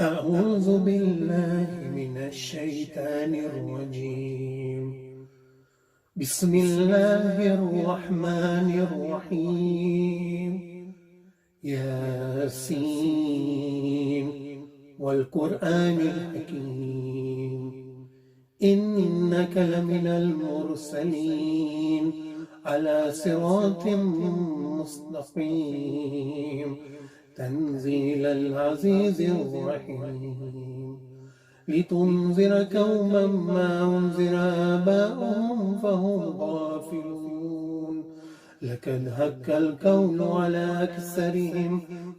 أعوذ بالله من الشيطان الرجيم. بسم الله الرحمن الرحيم. ياسين والقرآن الحكيم، إنك لمن المرسلين على صراط مستقيم، تنزيل العزيز الرحيم، لتنذر قوما ما أنذر آباؤهم فهم غافلون، لقد حق القول على أكثرهم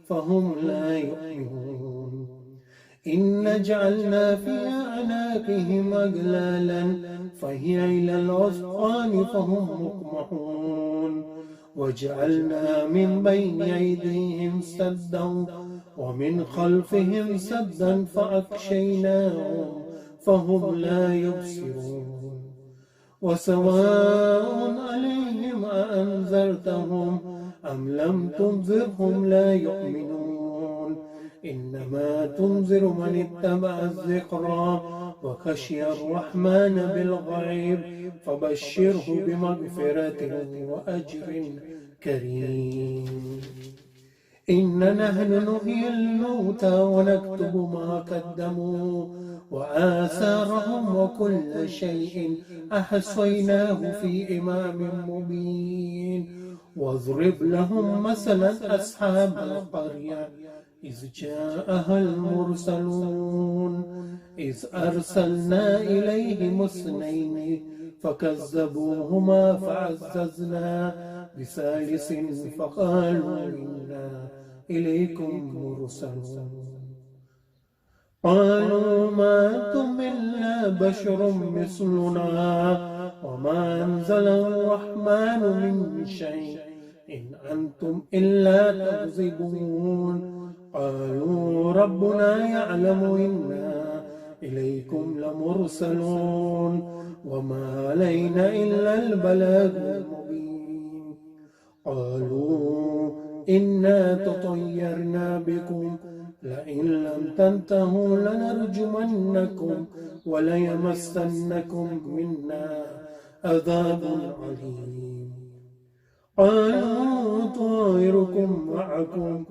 فهم لا يؤمنون. إن جعلنا في أعناقهم أغلالا فهي إلى الأذقان فهم مقمحون، وجعلنا من بين أيديهم سدا ومن خلفهم سدا فأغشيناهم فهم لا يبصرون. وسواء عليهم أأنذرتهم أم لم تنذرهم لا يؤمنون. إنما تنذر من اتبع الذكرى وخشي الرحمن بالغيب فبشره بمغفرة وأجر كريم. إنا نحن نحيي الموتى ونكتب ما قدموا وآثارهم وكل شيء أحصيناه في إمام مبين. واضرب لهم مثلا أصحاب القرية إذ جاءها المرسلون إذ أرسلنا إليهم اثنين فكذبوهما فعززنا بثالث فقالوا إنا إليكم مرسلون. قالوا ما أنتم إلا بشر مثلنا وما أنزل الرحمن من شيء إن أنتم إلا تكذبون. قالوا ربنا يعلم إنا إليكم لمرسلون وما علينا إلا البلاغ المبين. قالوا إنا تطيرنا بكم لئن لم تنتهوا لنرجمنكم وليمسنكم منا عذاب عليم. قالوا طائركم معكم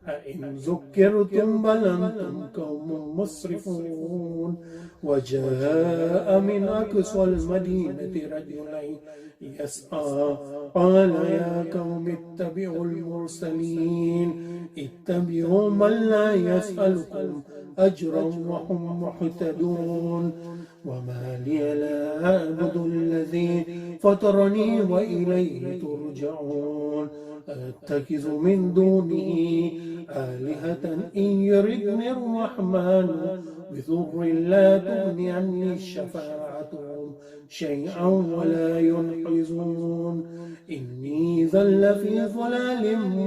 أئن ذكرتم بل أنتم قوم مسرفون. وجاء من أقصى المدينة رجلين يسعى قال يا قوم اتبعوا المرسلين اتبعوا من لا يسألكم أجرا وهم مهتدون. وما لي لا أعبد الذي فطرني وإليه ترجعون. أتخذ من دونه آلهة إن يردني الرحمن بضر لا تغني عني شفاعتهم شيئا ولا ينقذون. إني إذا لفي ضلال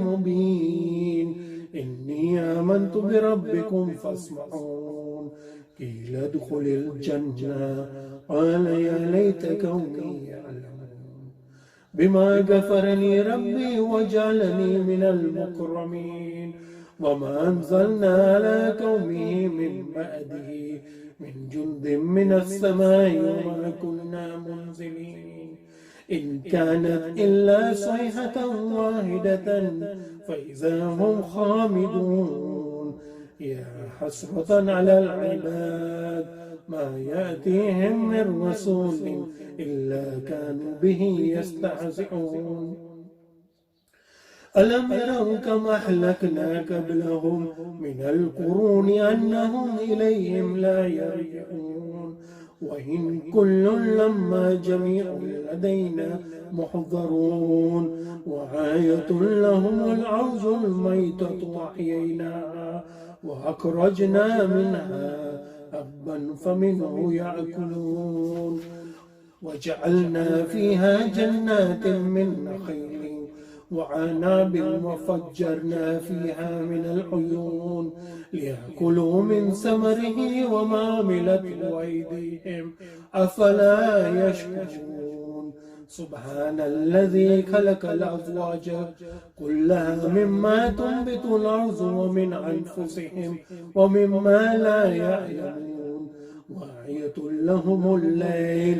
مبين. إني آمنت بربكم فاسمعون. قيل ادخل الجنة قال يا ليت قومي يعلمون بما غفر لي ربي وجعلني من المكرمين. وما أنزلنا على قومه من بعده من جند من السماء وما كنا منزلين. إن كانت إلا صيحة واحدة فإذا هم خامدون. يا حسرة على العباد ما يأتيهم من رسول إلا كانوا به يستهزئون. ألم يروا كما أهلكنا قبلهم من القرون أنهم إليهم لا يرجعون. وإن كل لما جميع لدينا محضرون. وآية لهم الأرض الميتة أحييناها وأخرجنا منها حبا فمنه يأكلون. وجعلنا فيها جنات من نخيل وعناب وفجرنا فيها من العيون ليأكلوا من ثمره وما عملته أيديهم أفلا يشكرون. سبحان الذي خلق الأزواج كلها مما تنبت الأرض ومن أنفسهم ومما لا يعلمون وآية لهم الليل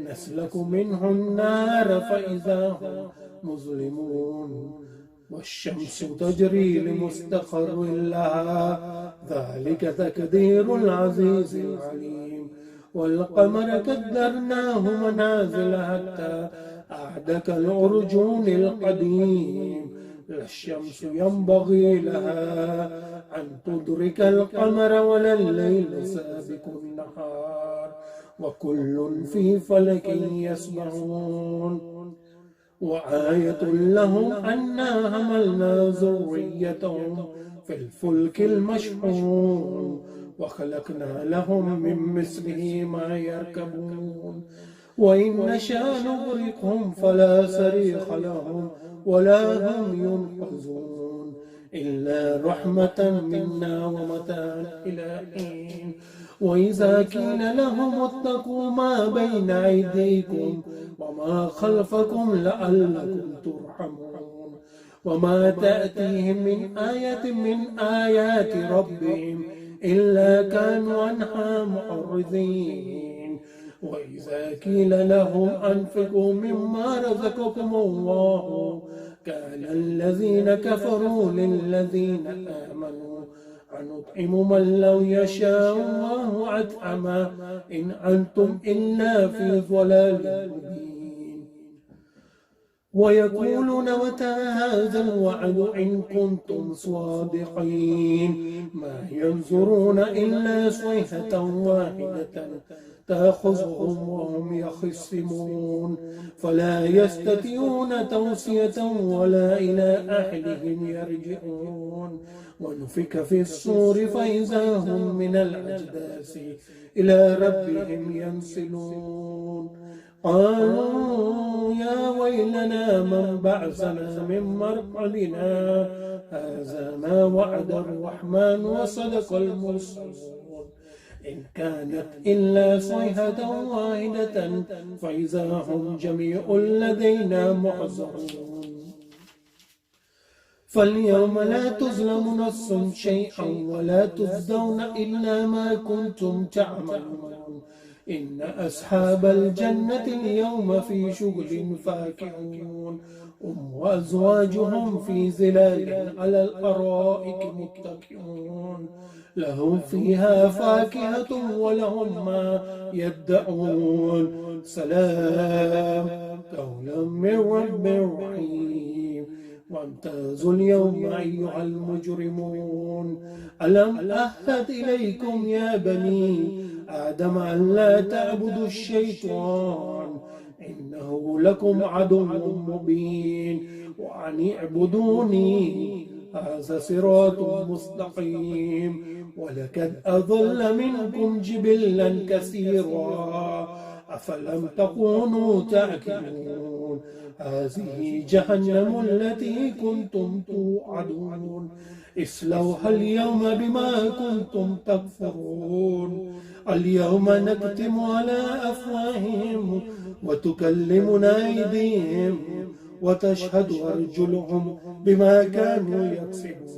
نسلك منه النار فإذا هم مظلمون والشمس تجري لمستقر لها ذلك تقدير العزيز العليم والقمر قدرناه منازل حتى أعد كالعرجون القديم لا الشمس ينبغي لها أن تدرك القمر ولا الليل سابق النهار وكل في فلك يسبحون وآية لهم أنا حملنا ذريتهم في الفلك المشحون وخلقنا لهم من مثله ما يركبون وإن نشاء نغرقهم فلا صريخ لهم ولا هم ينقذون إلا رحمة منا ومتاعا إلى حين وإذا قيل لهم اتقوا ما بين أيديكم وما خلفكم لعلكم ترحمون وما تأتيهم من آية من آيات ربهم إلا كانوا عنها معرضين وإذا قيل لهم أنفقوا مما رزقكم الله كان الذين كفروا للذين آمنوا أنطعم من لو يشاء الله أطعمه إن أنتم إلا في ضلال مبين ويقولون متى هذا الوعد إن كنتم صادقين ما ينظرون إلا صيحة واحدة تأخذهم وهم يخصمون فلا يستطيعون توصية ولا إلى أهلهم يرجعون ونفخ في الصور فإذا هم من الأجداث إلى ربهم ينسلون قالوا يا ويلنا من بعثنا من مرقدنا هذا ما وعد الرحمن وصدق المرسلون إن كانت إلا صيحة واحدة فإذا هم جميع لدينا محضرون فاليوم لا تظلم نفس شيئا ولا تجزون إلا ما كنتم تعملون إن أصحاب الجنة اليوم في شغل فاكهون وأزواجهم في ظلال على الأرائك متكئون لهم فيها فاكهة ولهم ما يدعون سلام قولا من رب رحيم وامتازوا اليوم أيها المجرمون ألم أعهد إليكم يا بني آدم أن لا تعبدوا الشيطان إنه لكم عدو مبين وأن اعبدوني هذا صراط مستقيم ولقد أضل منكم جبلا كثيرا أفلم تكونوا تعقلون هذه جهنم التي كنتم توعدون اصلوها اليوم بما كنتم تكفرون اليوم نختم على أفواههم وتكلمنا أيديهم وتشهد أرجلهم بما كانوا يكسبون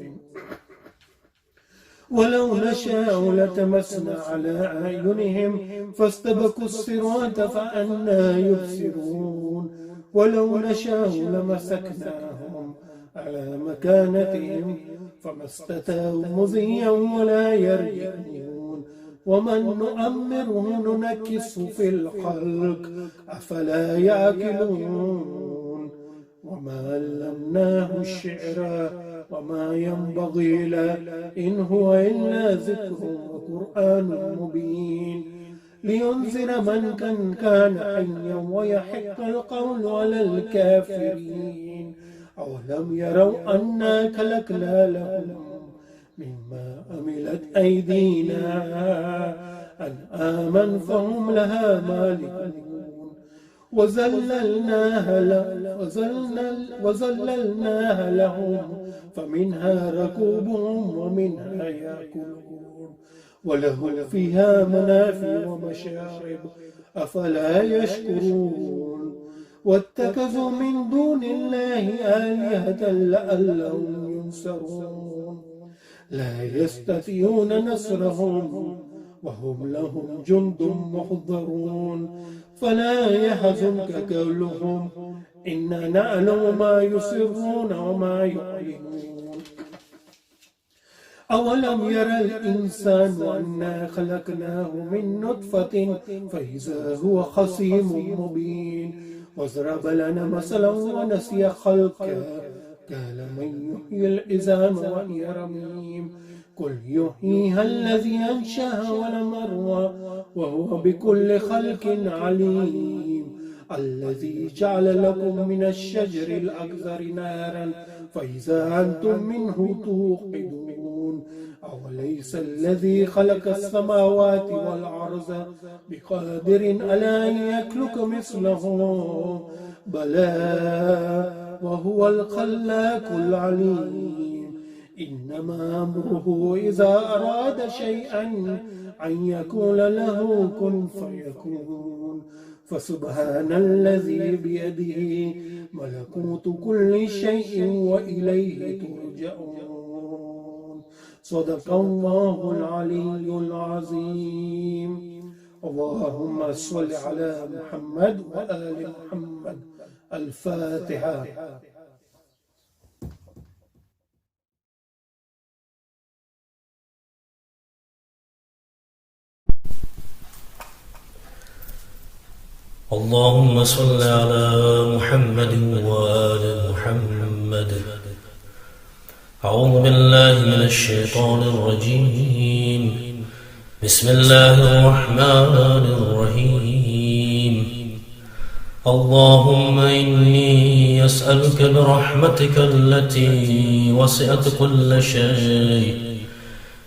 ولو نشاء لتمسنا على أعينهم فاستبقوا الصراط فأنى يبصرون ولو نشاء لمسكناهم على مكانتهم فما استطاعوا مضيا ولا يرجعون ومن نؤمره ننكسه في الخلق أفلا يعقلون وما علمناه الشعر وما ينبغي له إن هو إلا ذكر وقرآن مبين لينذر من كان حيا ويحق القول على الكافرين أولم يروا أنا خلقنا لهم مما عملت أيدينا أنعاما فهم لها مالكون وظللناها لهم فمنها ركوبهم ومنها يأكلون ولهم فيها منافع ومشارب أفلا يشكرون واتخذوا من دون الله آلهة لعلهم ينصرون لا يستطيعون نصرهم وهم لهم جند محضرون فلا يحزنك قولهم إنا نعلم ما يسرون وما يعلنون أولم يرى الإنسان أنا خلقناه من نطفة فإذا هو خصيم مبين وضرب لنا مثلا ونسي خلقه قال من يحيي العظام وهي رميم قل يحييها الذي أنشأها أول مرة وهو بكل خلق عليم الذي جعل لكم من الشجر الأخضر نارا فإذا أنتم منه توقدون أوليس الذي خلق السماوات والأرض بقادر على أن يخلق مثلهم بلى وهو الخلاق العليم إنما أمره إذا أراد شيئا أن يقول له كن فيكون فسبحان الذي بيده ملكوت كل شيء وإليه ترجعون صدق الله العلي العظيم اللهم صل على محمد وآل محمد الفاتحة. اللهم صل على محمد وآل محمد. أعوذ بالله من الشيطان الرجيم. بسم الله الرحمن الرحيم. اللهم إني أسألك برحمتك التي وسعت كل شيء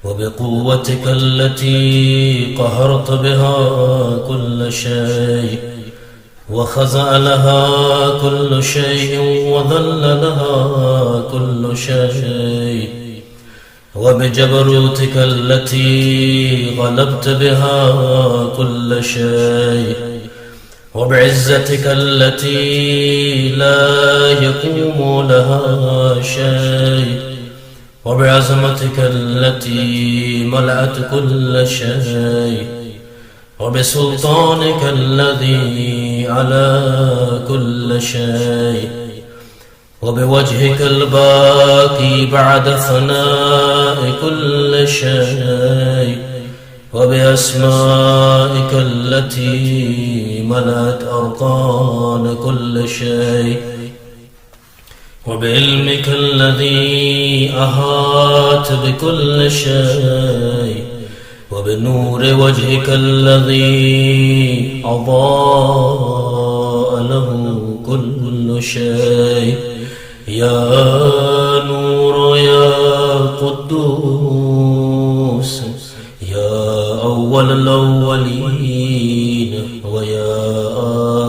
وبقوتك التي قهرت بها كل شيء وخزع لها كل شيء وذل لها كل شيء وبجبروتك التي غلبت بها كل شيء وبعزتك التي لا يقوم لها شيء وبعظمتك التي ملأت كل شيء وبسلطانك الذي على كل شيء وبوجهك الباقي بعد فناء كل شيء وبأسمائك التي ملأت أركان كل شيء وبعلمك الذي أحاط بكل شيء وبنور وجهك الذي أضاء له كل شيء يا نور يا قدوس يا أول الأولين ويا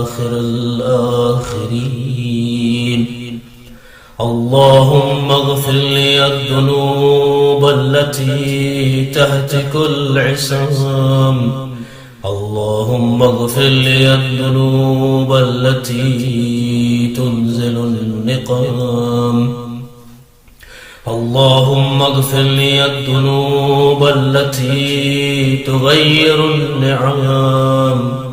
آخر الآخرين. اللهم اغفر لي الذنوب التي تهتك العصام. اللهم اغفر لي الذنوب التي تنزل النقام. اللهم اغفر لي الذنوب التي تغير النعم.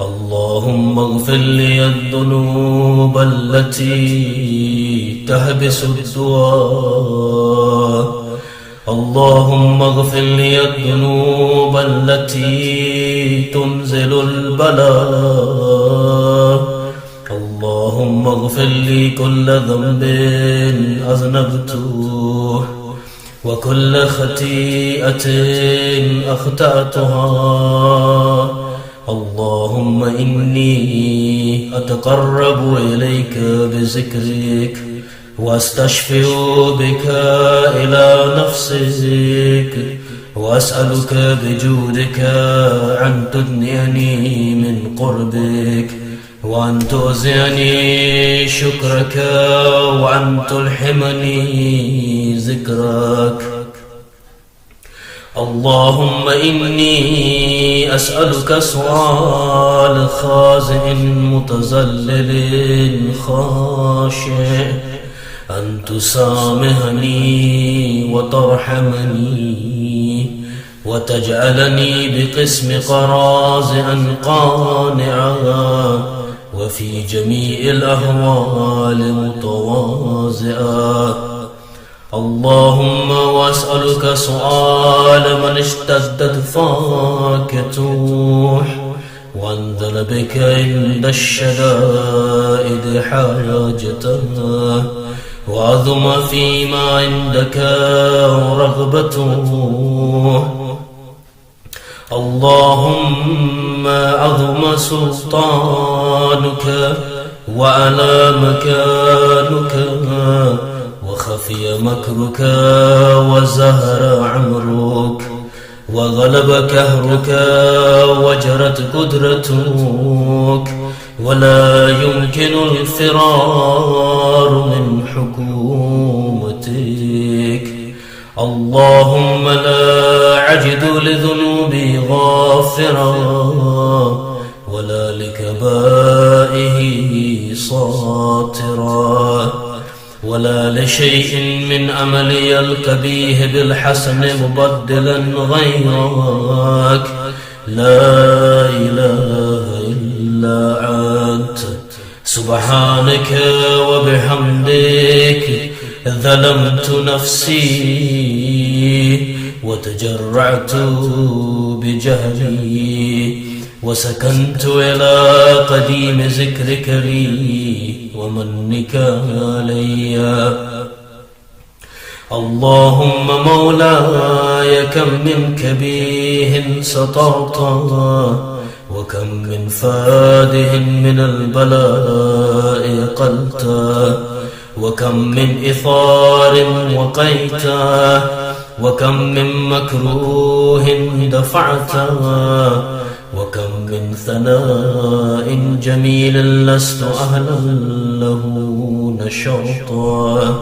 اللهم اغفر لي الذنوب التي تحبس الدعاء. اللهم اغفر لي الذنوب التي تنزل البلاء. اللهم اغفر لي كل ذنب أذنبته وكل خطيئة أخطأتها. اللهم إني أتقرب إليك بذكرك واستشفع بك إلى نفسك وأسألك بجودك أن تدنيني من قربك وأن تؤذيني شكرك وأن تلحمني ذكرك. اللهم إني أسألك سؤال خازئ متذلل خاشع أن تسامحني وترحمني وتجعلني بقسم رازئا قانعا وفي جميع الأحوال متواضعا. اللهم واسألك سؤال من اشتدت فاكته وانزل بك عند الشدائد حاجته وعظم فيما عندك رغبته. اللهم عظم سلطانك وعلى مكانك وخفي مكرك وزهر عمرك وغلب كهرك وجرت قدرتك ولا يمكن الفرار من حكومتك. اللهم لا عجد لذنوبي غافرا ولا لكبائه ساطرا ولا لشيء من عملي القبيح بالحسن مبدلا غيرك. لا إله إلا أنت سبحانك وبحمدك ظلمت نفسي وتجرعت بجهلي وسكنت إلى قديم ذكرك لي ومنك علي. اللهم مولاي كم من كبيه سطرت وكم من فاده من البلاء قلت وكم من إثار وقيت وكم من مكروه دفعت وكم من ثناء جميل لست أهلا له نشرتا.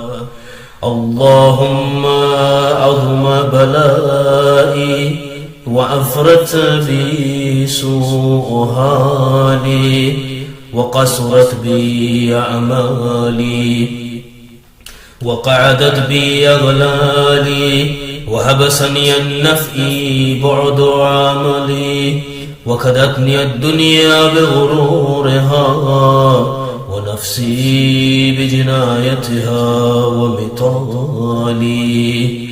اللهم عظم بلائي وأفرت بي سوء حالي وقصرت بي أعمالي وقعدت بي أغلالي وهبسني النفئ بعد عملي وكدتني الدنيا بغرورها ونفسي بجنايتها ومطالي.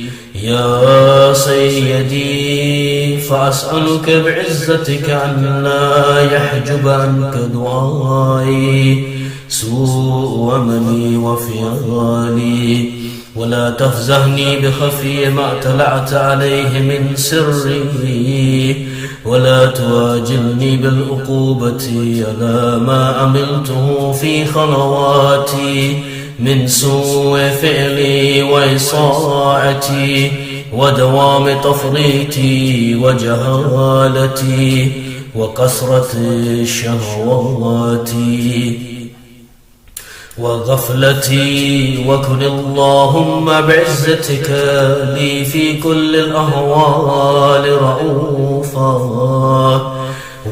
يا سيدي فأسألك بعزتك أن لا يحجب عنك دعائي سوء أمني وفعالي ولا تفزهني بخفي ما اطلعت عليه من سري ولا تواجلني بالعقوبة على ما عملته في خلواتي من سوء فعلي وإصاعتي ودوام تفريطي وجهالتي وكثرة شهواتي وغفلتي. وكن اللهم بعزتك لي في كل الأهوال رؤوفا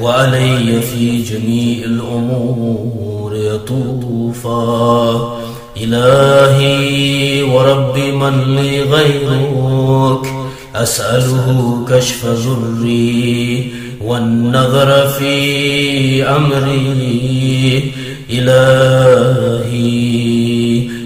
وعلي في جميع الأمور يطوفا. إلهي وربي من لي غيرك أسأله كشف ذري والنظر في أمري. إلهي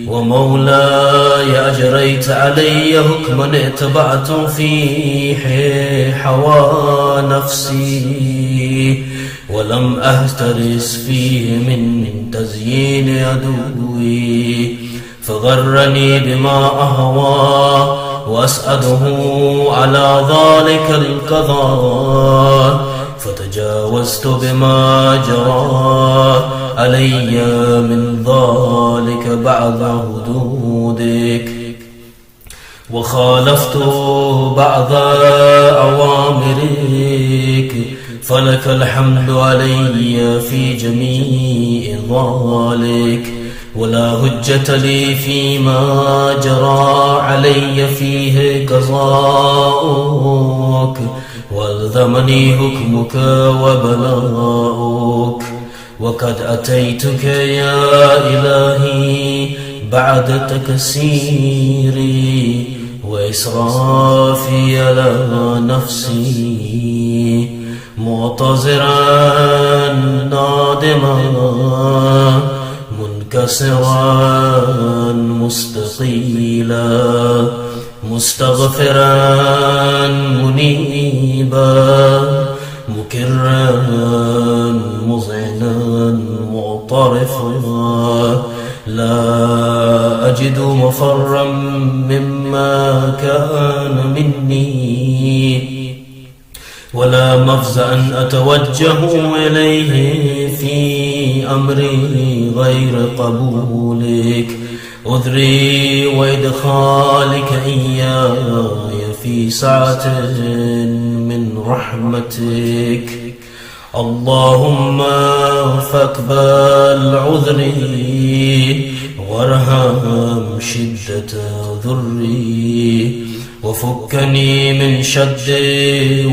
ومولاي أجريت علي حكما اتبعت فيه حوى نفسي ولم أهترس فيه من تزيين عدوي فغرني بما أهوى وأسأله على ذلك القضاء فتجاوزت بما جرى علي من ذلك بعد حدودك وخالفت بعض أوامرك فلك الحمد علي في جميع ذلك ولا هجة لي فيما جرى علي فيه قضاؤك، والزمني حكمك وبلاؤك. وقد أتيتك يا إلهي بعد تكسيري وإسرافي على نفسي، معتذرا نادما منكسرا مستقيلا، مستغفرا منيبا، مكرا مذعنا معترفا، لا أجد مفرا مما كان مني، ولا مفزعا أتوجه إليه في أمري غير قبولك، عذري وإدخالك إياي في سعة من رحمتك. اللهم فاقبل عذري وارحم شدة ذري، وفكني من شد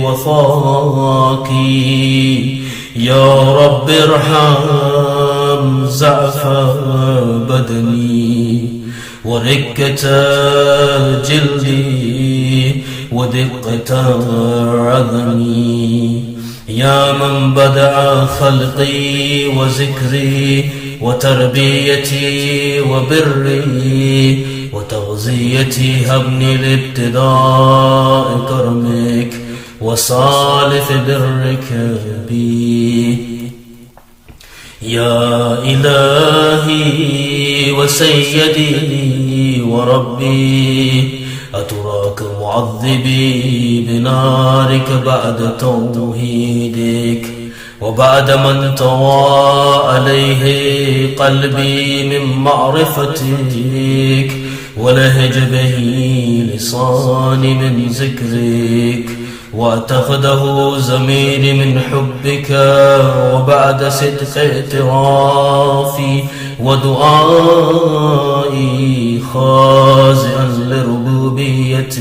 وثاقي. يا رب ارحم ضعف بدني ورقة جلدي ودقة عظمي، يا من بدأ خلقي وذكري وتربيتي وبري وتغذيتي، هبني لابتداء كرمك وصالف برك بي. يا إلهي وسيدي وربي، أتراك معذبي بنارك بعد توحيدك، وبعد من طوى عليه قلبي من معرفتك، ولهج به لساني من ذكرك، واتخذه زميري من حبك، وبعد صدق اعترافي ودعائي خاضعا لربوبيتك.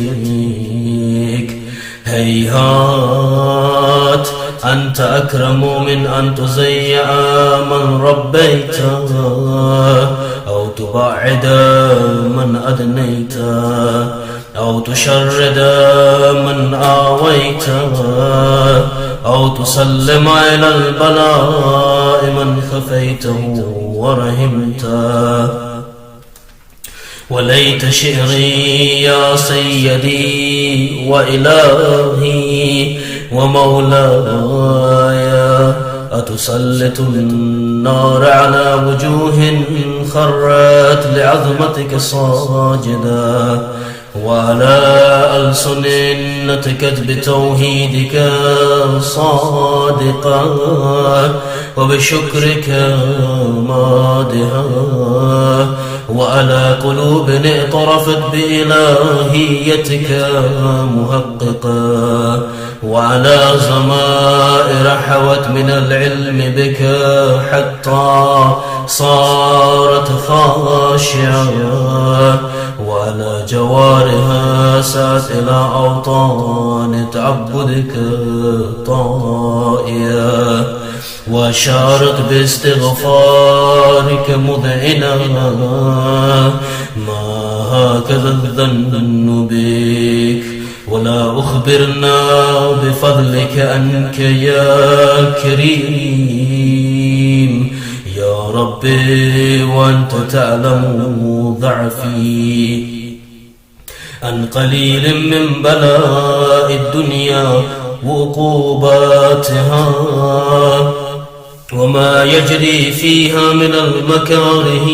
هيهات أنت أكرم من أن تزيع من ربيت، أو تبعد من أدنيت، أو تشرد من آويت، أو تسلم إلى البلاء من خفيته ورحمت. وليت شعري يا سيدي وإلهي ومولاي، أتسلط النار على وجوه خرت لعظمتك صاجدا، وعلى ألسن نطقت بتوحيدك صادقا، وبشكرك مادها، وعلى قلوب اعترفت بإلهيتك محققا، وعلى ضمائر حوت من العلم بك حتى صارت خاشعة، وعلى جوارها سات إلى أوطان تعبدك طائية، وشارت باستغفارك مذعنا. ما هكذا الظن بك، ولا أخبرنا بفضلك أنك يا كريم يا ربي، وأنت تعلم ضعفي. عن قليل من بلاء الدنيا وعقوباتها، وما يجري فيها من المكاره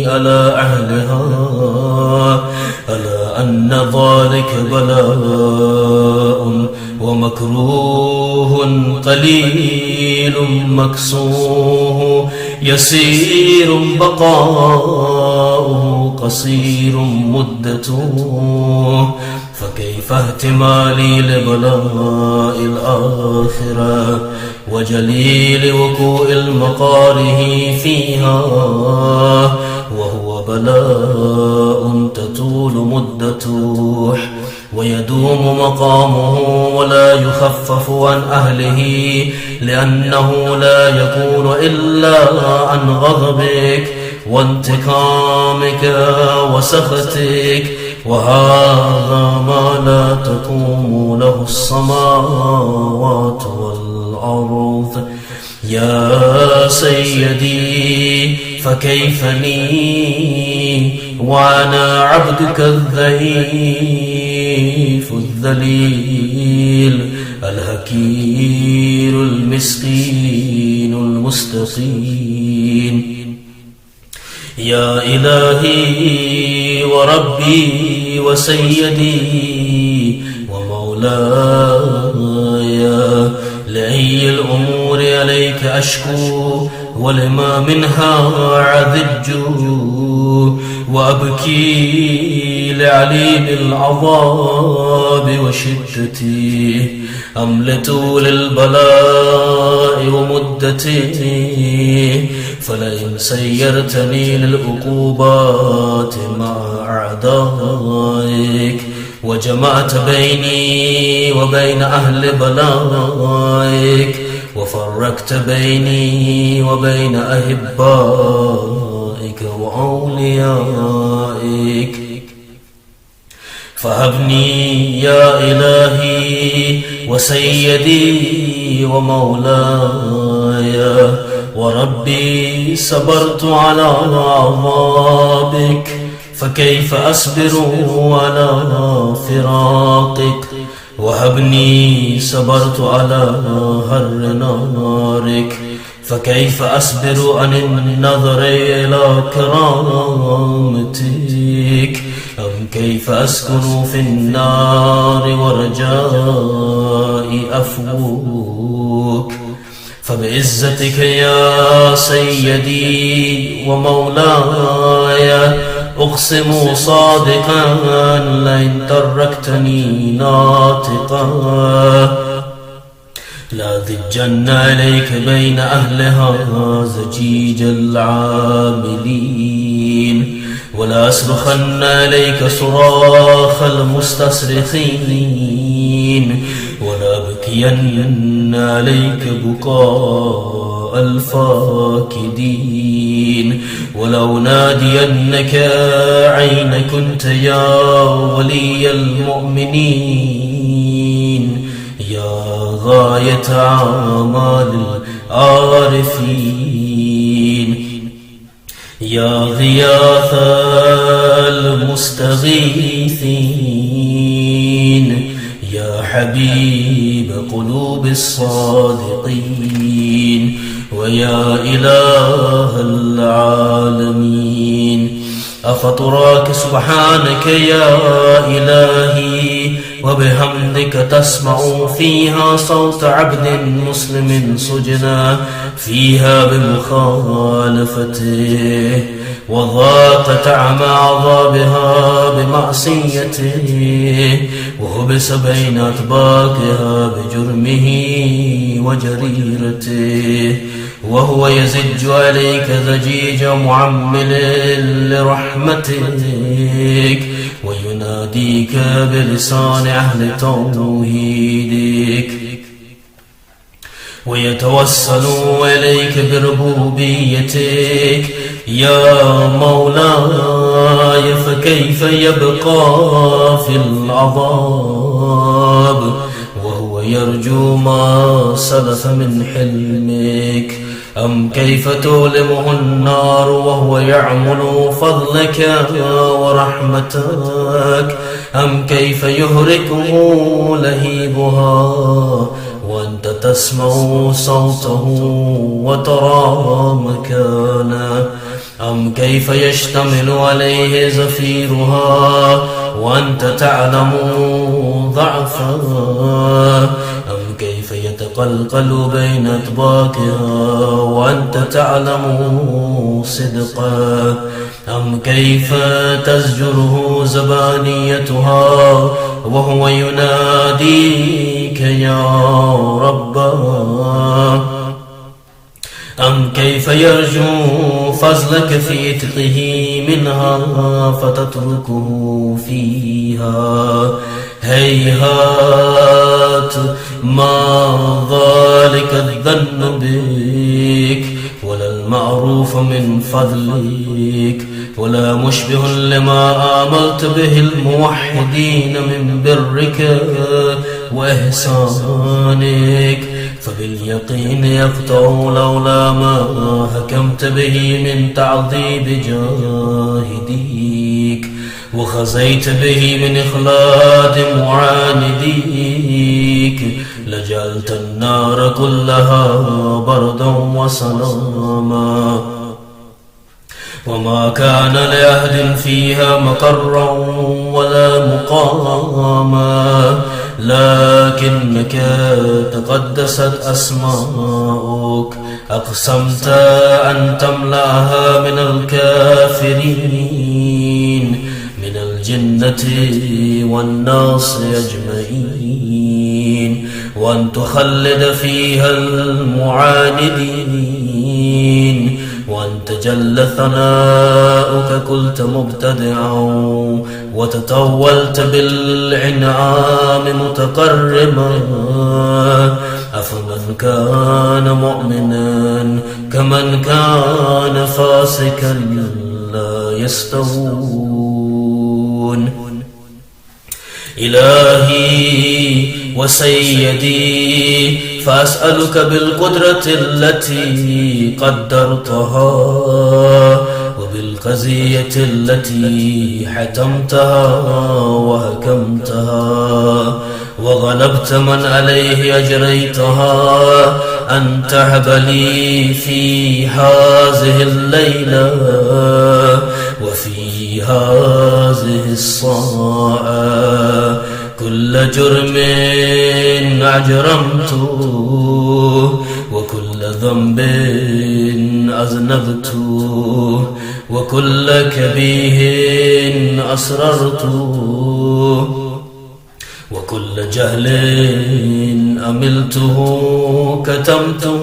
على أهلها، ألا أن ذلك بلاء ومكروه قليل مكسوه، يسير بقاؤه قصير مدته، فكيف اهتمالي لبلاء الآخرة وجليل وقوع المقاره فيها، وهو بلاء تطول مدته ويدوم مقامه ولا يخفف عن أهله، لأنه لا يكون إلا عن غضبك وانتقامك وسخطك، وهذا ما لا تقوم له السماوات والأرض. يا سيدي فكيف لي وأنا عبدك الضعيف الذليل الهكير المسكين المستقيم. يا إلهي وربي وسيدي ومولاي، لأي الأمور عليك أشكو ولما منها عذج، وأبكي لعليم العذاب وشدته، أملت للبلاء ومدته، فلئن سيرتني للعقوبات مع أعدائك وجمعت بيني وبين أهل بلائك وفرقت بيني وبين أحبائك وأوليائك، فهبني يا إلهي وسيدي ومولاي وربي، صبرت على عذابك فكيف أصبر على فراقك، وهبني صبرت على هر نارك فكيف أصبر عن النظر إلى كرامتك، أم كيف أسكن في النار ورجاء أفوك. فبعزتك يا سيدي ومولاي أقسم صادقا لئن تركتني ناطقا لأضجن عليك بين أهلها زجيج العاملين، ولا أصرخن عليك صراخ المستصرخين، ولا أبكين عليك بكاء الفاكدين، ولو نادينك أين كنت يا ولي المؤمنين، يا غاية أعمال العارفين، يا غياث المستغيثين، يا حبيب قلوب الصادقين، ويا إله العالمين. أفتراك سبحانك يا إلهي وبحمدك تسمع فيها صوت عبد مسلم سجنا فيها بمخالفته، وضاق طعم عذابها بمعصيته، وحبس بين أطباقها بجرمه وجريرته، وهو يزج عليك زجيج معمل لرحمتك، ويناديك بلسان أهل توحيدك، ويتوسل إليك بربوبيتك يا مولاي. فكيف يبقى في العذاب وهو يرجو ما سلف من حلمك؟ أم كيف تؤلمه النار وهو يعمل فضلك ورحمتك؟ أم كيف يهركه لهيبها وأنت تسمع صوته وترى مكانه؟ أم كيف يشتمل عليه زفيرها وأنت تعلم ضعفها؟ أم كيف يتقلقل بين أطباقها وأنت تعلم صدقا؟ أم كيف تزجره زبانيتها وهو يناديك يا رباه. أم كيف يرجو فضلك في عتقه منها فتتركه فيها؟ هيهات ما ذلك الظن بك، ولا المعروف من فضلك، ولا مشبه لما آملت به الموحدين من برك وإحسانك، فباليقين يقطع لولا ما حكمت به من تعذيب جاهديك، وخزيت به من إخلاد معانديك، لجعلت النار كلها بردا وسلاما، وما كان لأحد فيها مقرا ولا مقاما، لكنك تقدست أسماؤك أقسمت أن تملأها من الكافرين من الجنة والناس أجمعين، وأن تخلد فيها المعاندين، وأن تجل ثناؤك قلت مبتدعا، وتطولت بالعنعام متقرما، أفمن كان مؤمنا كمن كان فاسقا لا يستوون. إلهي وسيدي فأسألك بالقدرة التي قدرتها، وبالقضية التي حتمتها وحكمتها وغلبت من عليه أجريتها، أن تهب لي في هذه الليلة وفي هذه الساعة كل جرم أجرمته، وكل ذنب أذنبته، وكل كبيه أسررته، وكل جهل أملته كتمته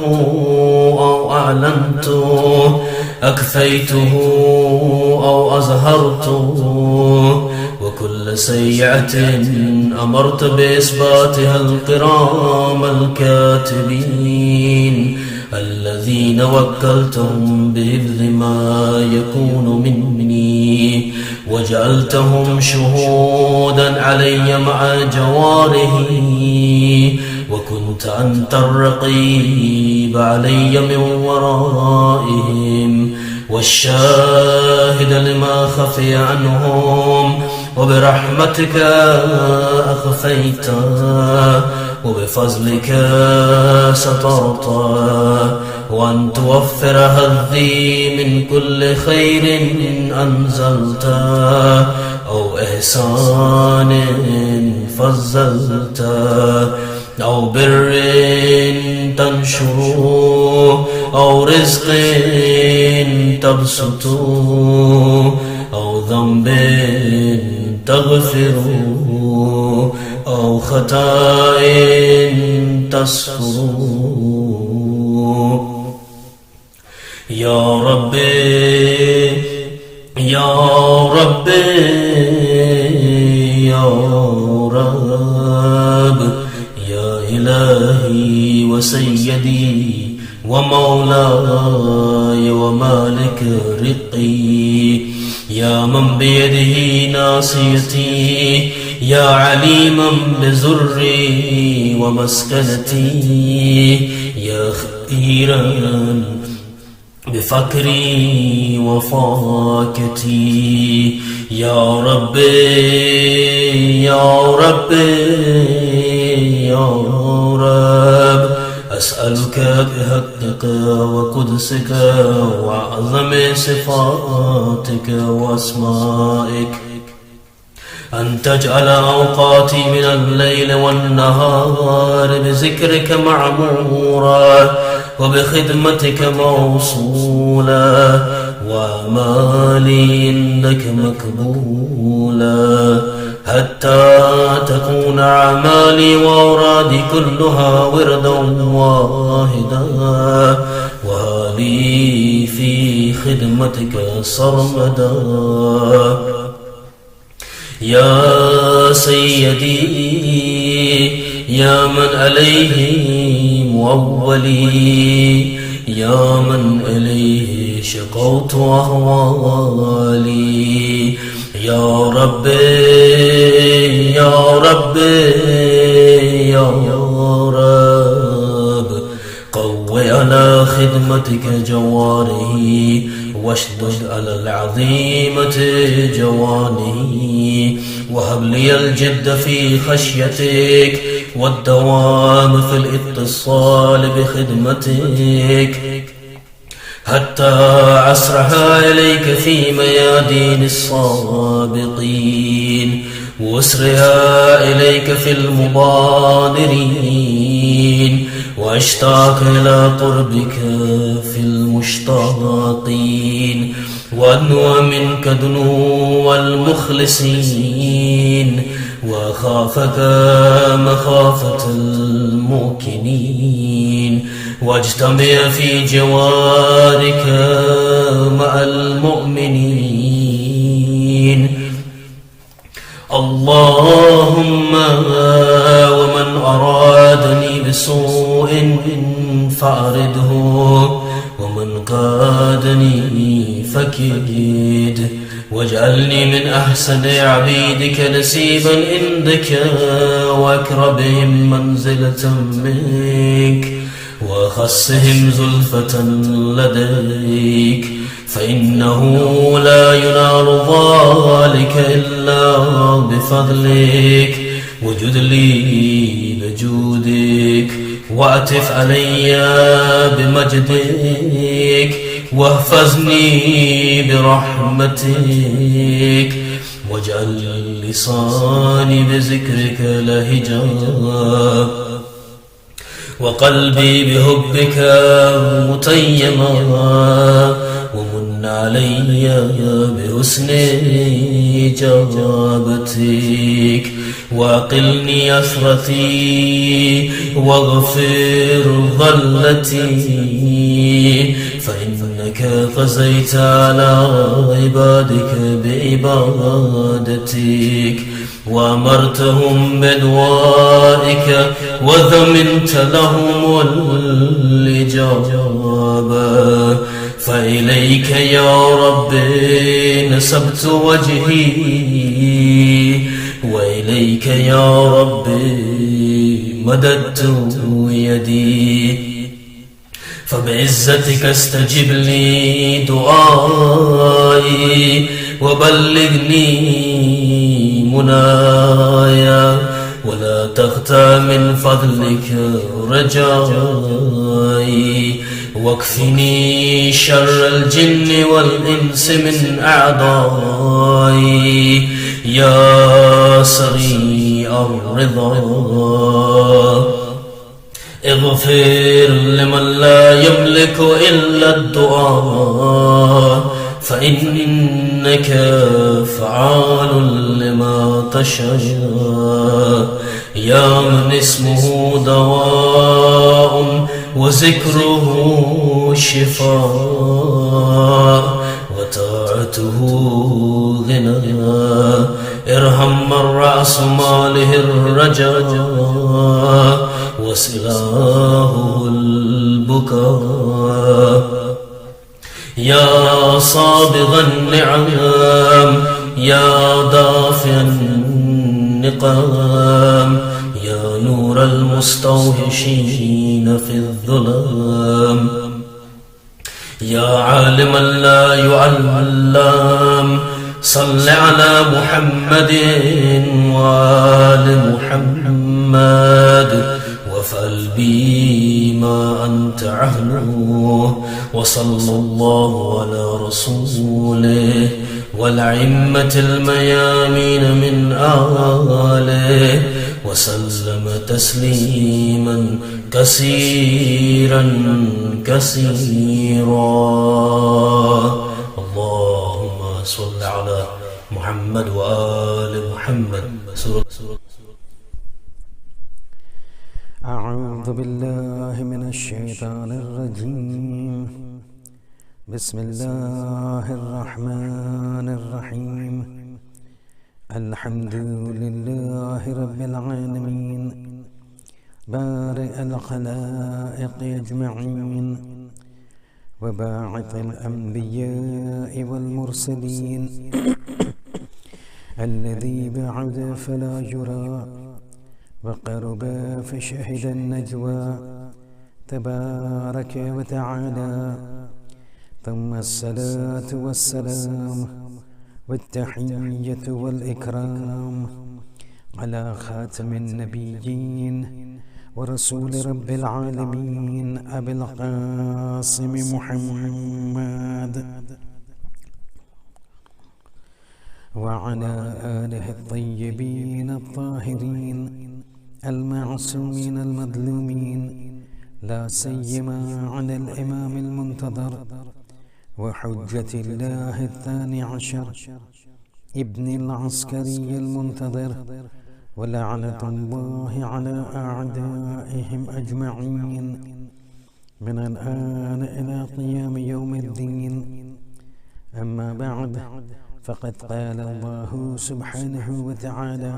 أو أعلنته، أكفيته أو أظهرته، وكل سيئة أمرت بإثباتها الكرام الكاتبين الذين وكلتهم بحفظ ما يكون مني، وجعلتهم شهودا علي مع جواره، وكنت أنت الرقيب علي من ورائهم والشاهد لما خفي عنهم، وبرحمتك أخفيت وبفضلك سترت، وأن توفر هذي من كل خير أنزلت أو إحسان فضلت أو بر تنشر أو رزق تبسط أو ذنب تغفر أو خطأ تسهر. يا ربي يا ربي يا رب، يا إلهي وسيدي ومولاي ومالك رقي، يا من بيده ناصيتي، يا عليما بزري ومسكنتي، يا خبيرا بفكري وفاكتي، يا ربي يا ربي يا رب، أسألك بحقك وقدسك وأعظم صفاتك وأسمائك أن تجعل أوقاتي من الليل والنهار بذكرك معمورا، وبخدمتك موصولا، وأعمالي إنك مقبولا. حتى تكون أعمالي وأورادي كلها وردا واحدا، وهالي في خدمتك سرمدا. يا سيدي يا من عليه مؤولي، يا من إليه شقوت أهوالي، يا ربي يا ربي يا رب، قوي على خدمتك جواره، واشدد على العظيمة جوانه، وهب لي الجد في خشيتك والدوام في الاتصال بخدمتك، حتى أسرها إليك في ميادين السابقين، واسرها إليك في المبادرين، واشتاق إلى قربك في المشتاقين، وأدنو منك دنو المخلصين، وأخافك مخافة الموقنين، واجتمع في جوارك مع المؤمنين. اللهم ومن أرادني بسوء فأرده، ومن قادني فكيد، واجعلني من أحسن عبيدك نسيبا عندك، وأقربهم منزلة منك، وأخصهم زلفة لديك، فإنه لا ينال ذلك إلا بفضلك، وجد لي بجودك، وأتف علي بمجدك، واحفظني برحمتك، واجعل لساني بذكرك لهجا، وقلبي بحبك متيما، ومن علي بحسن إجابتك، وأقلني أثرتي واغفر ظلتي، فإنك قضيت على عبادك بعبادتك، وأمرتهم بدعائك، وضمنت لهم الإجابة، فإليك يا رب نسبت وجهي، وإليك يا رب مددت يدي، فبعزتك استجب لي دعائي، وبلغني منايا، ولا تخطى من فضلك رجائي، واكفني شر الجن والإنس من أعدائي، يا سريع الرضا. اغفر لمن لا يملك إلا الدعاء، فإنك فعال لما تشاء، يا من اسمه دواء وذكره شفاء، وطاعته غنى، ارحم من رأس ماله الرجاء، وسلاه البكاء، يا صابغ النعم، يا دافع النقام، يا نور المستوحشين في الظلام، يا عالما لا يعلم، صل على محمد وآل محمد، وافعل بي ما أنت أهله، وصلى الله على رسوله والأئمة الميامين من آله، وسلم تسليما كثيرا كثيرا. اللهم صل على محمد وآل محمد. سورة أعوذ بالله من الشيطان الرجيم. بسم الله الرحمن الرحيم. الحمد لله رب العالمين بارئ الخلائق أجمعين وباعث الأنبياء والمرسلين الذي بعد فلا يرى وقرب فشهد النجوى تبارك وتعالى. ثم الصلاة والسلام والتحية والإكرام على خاتم النبيين ورسول رب العالمين أبي القاسم محمد وعلى آله الطيبين الطاهرين المعصومين المظلومين، لا سيما على الإمام المنتظر وحجة الله الثاني عشر ابن العسكري المنتظر، ولعنة الله على أعدائهم أجمعين من الآن إلى قيام يوم الدين. أما بعد، فقد قال الله سبحانه وتعالى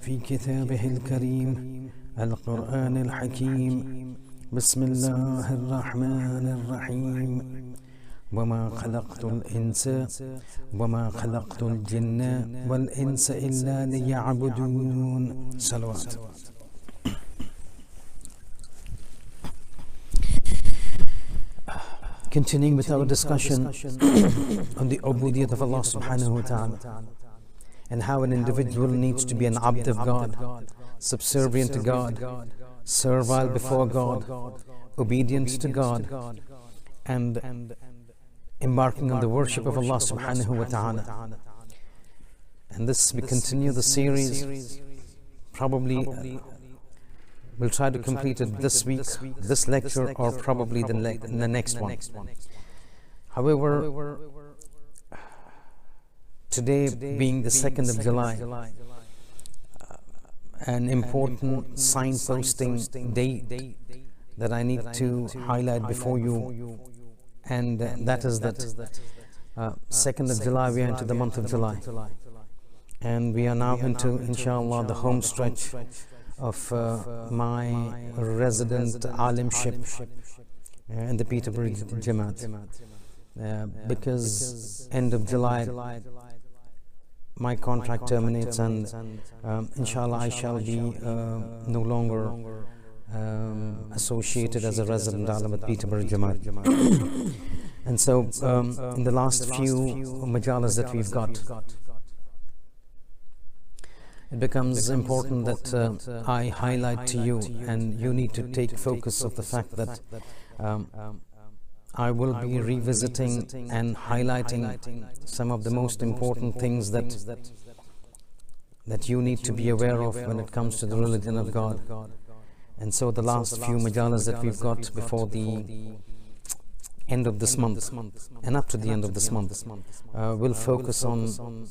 في كتابه الكريم القرآن الحكيم: بسم الله الرحمن الرحيم. وما خلقت الجن والإنس إلا ليعبدون. صلوات. Continuing with our discussion on the ubudiyyat of Allah subhanahu wa ta'ala, and how an individual needs to be an abd of God, subservient to God, servile before God, obedient to God, and embarking on the worship of Allah subhanahu wa ta'ala. And this, we continue the series. Probably we'll try to complete it this week, this lecture, or probably the next one. However, today being the 2nd of July, an important signposting date that I need to highlight before you, and that is that 2nd of July, we are into the month of July, and we are now into, inshallah, the home stretch of my resident alimship in the Peterborough Jamaat, because end of July my contract terminates, and inshallah I shall be no longer associated as a resident alim at Peterborough Jamaat. And so in the last few majalas that we've got, it becomes important that I highlight to you, and you need to take focus of the fact that I will be revisiting and highlighting some of the most important things that you need to be aware of when it comes to the religion of God. And so the last few majalas that we've got before the end of this month and up to the end of this month will focus on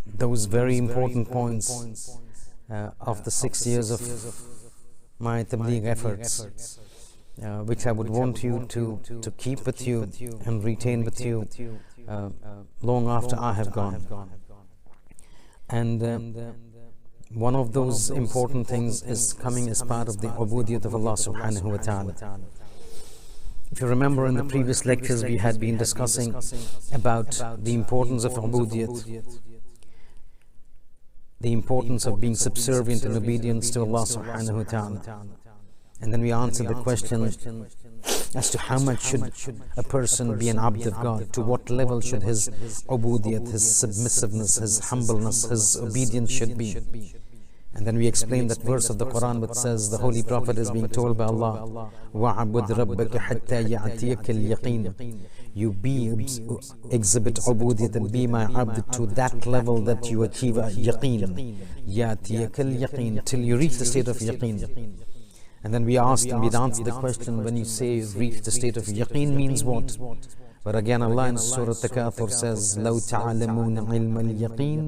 those very important points of the 6 years of my Tabligh efforts, which I would want you to keep with you and retain with you long after I have gone. And one of those important things is coming as part of the ubudiyyat of Allah subhanahu wa ta'ala. If you remember, in the previous lectures we had been discussing about the importance of ubudiyyat, the importance of being subservient in obedience to Allah subhanahu wa ta'ala. And then we answered the question as to how much should a person be an abd of God, to what level should his ubudiyyat, his submissiveness, his humbleness, his obedience should be. And then we explained that verse of the Quran which says the Holy Prophet is being told by Allah, وَعَبُدْ رَبَّكَ حَتَّى يَعْتِيَكَ الْيَقِينَ. You exhibit ubudiyyat and be my abd to that level that you achieve a yaqeen. يَعْتِيَكَ الْيَقِينَ, till you reach the state of yaqeen. And then we asked and we'd answered the question, when you say reach the state of yaqeen means what? But again, Allah in Surah Takathur says, لَوْ تَعْلَمُونَ عِلْمَ الْيَقِينِ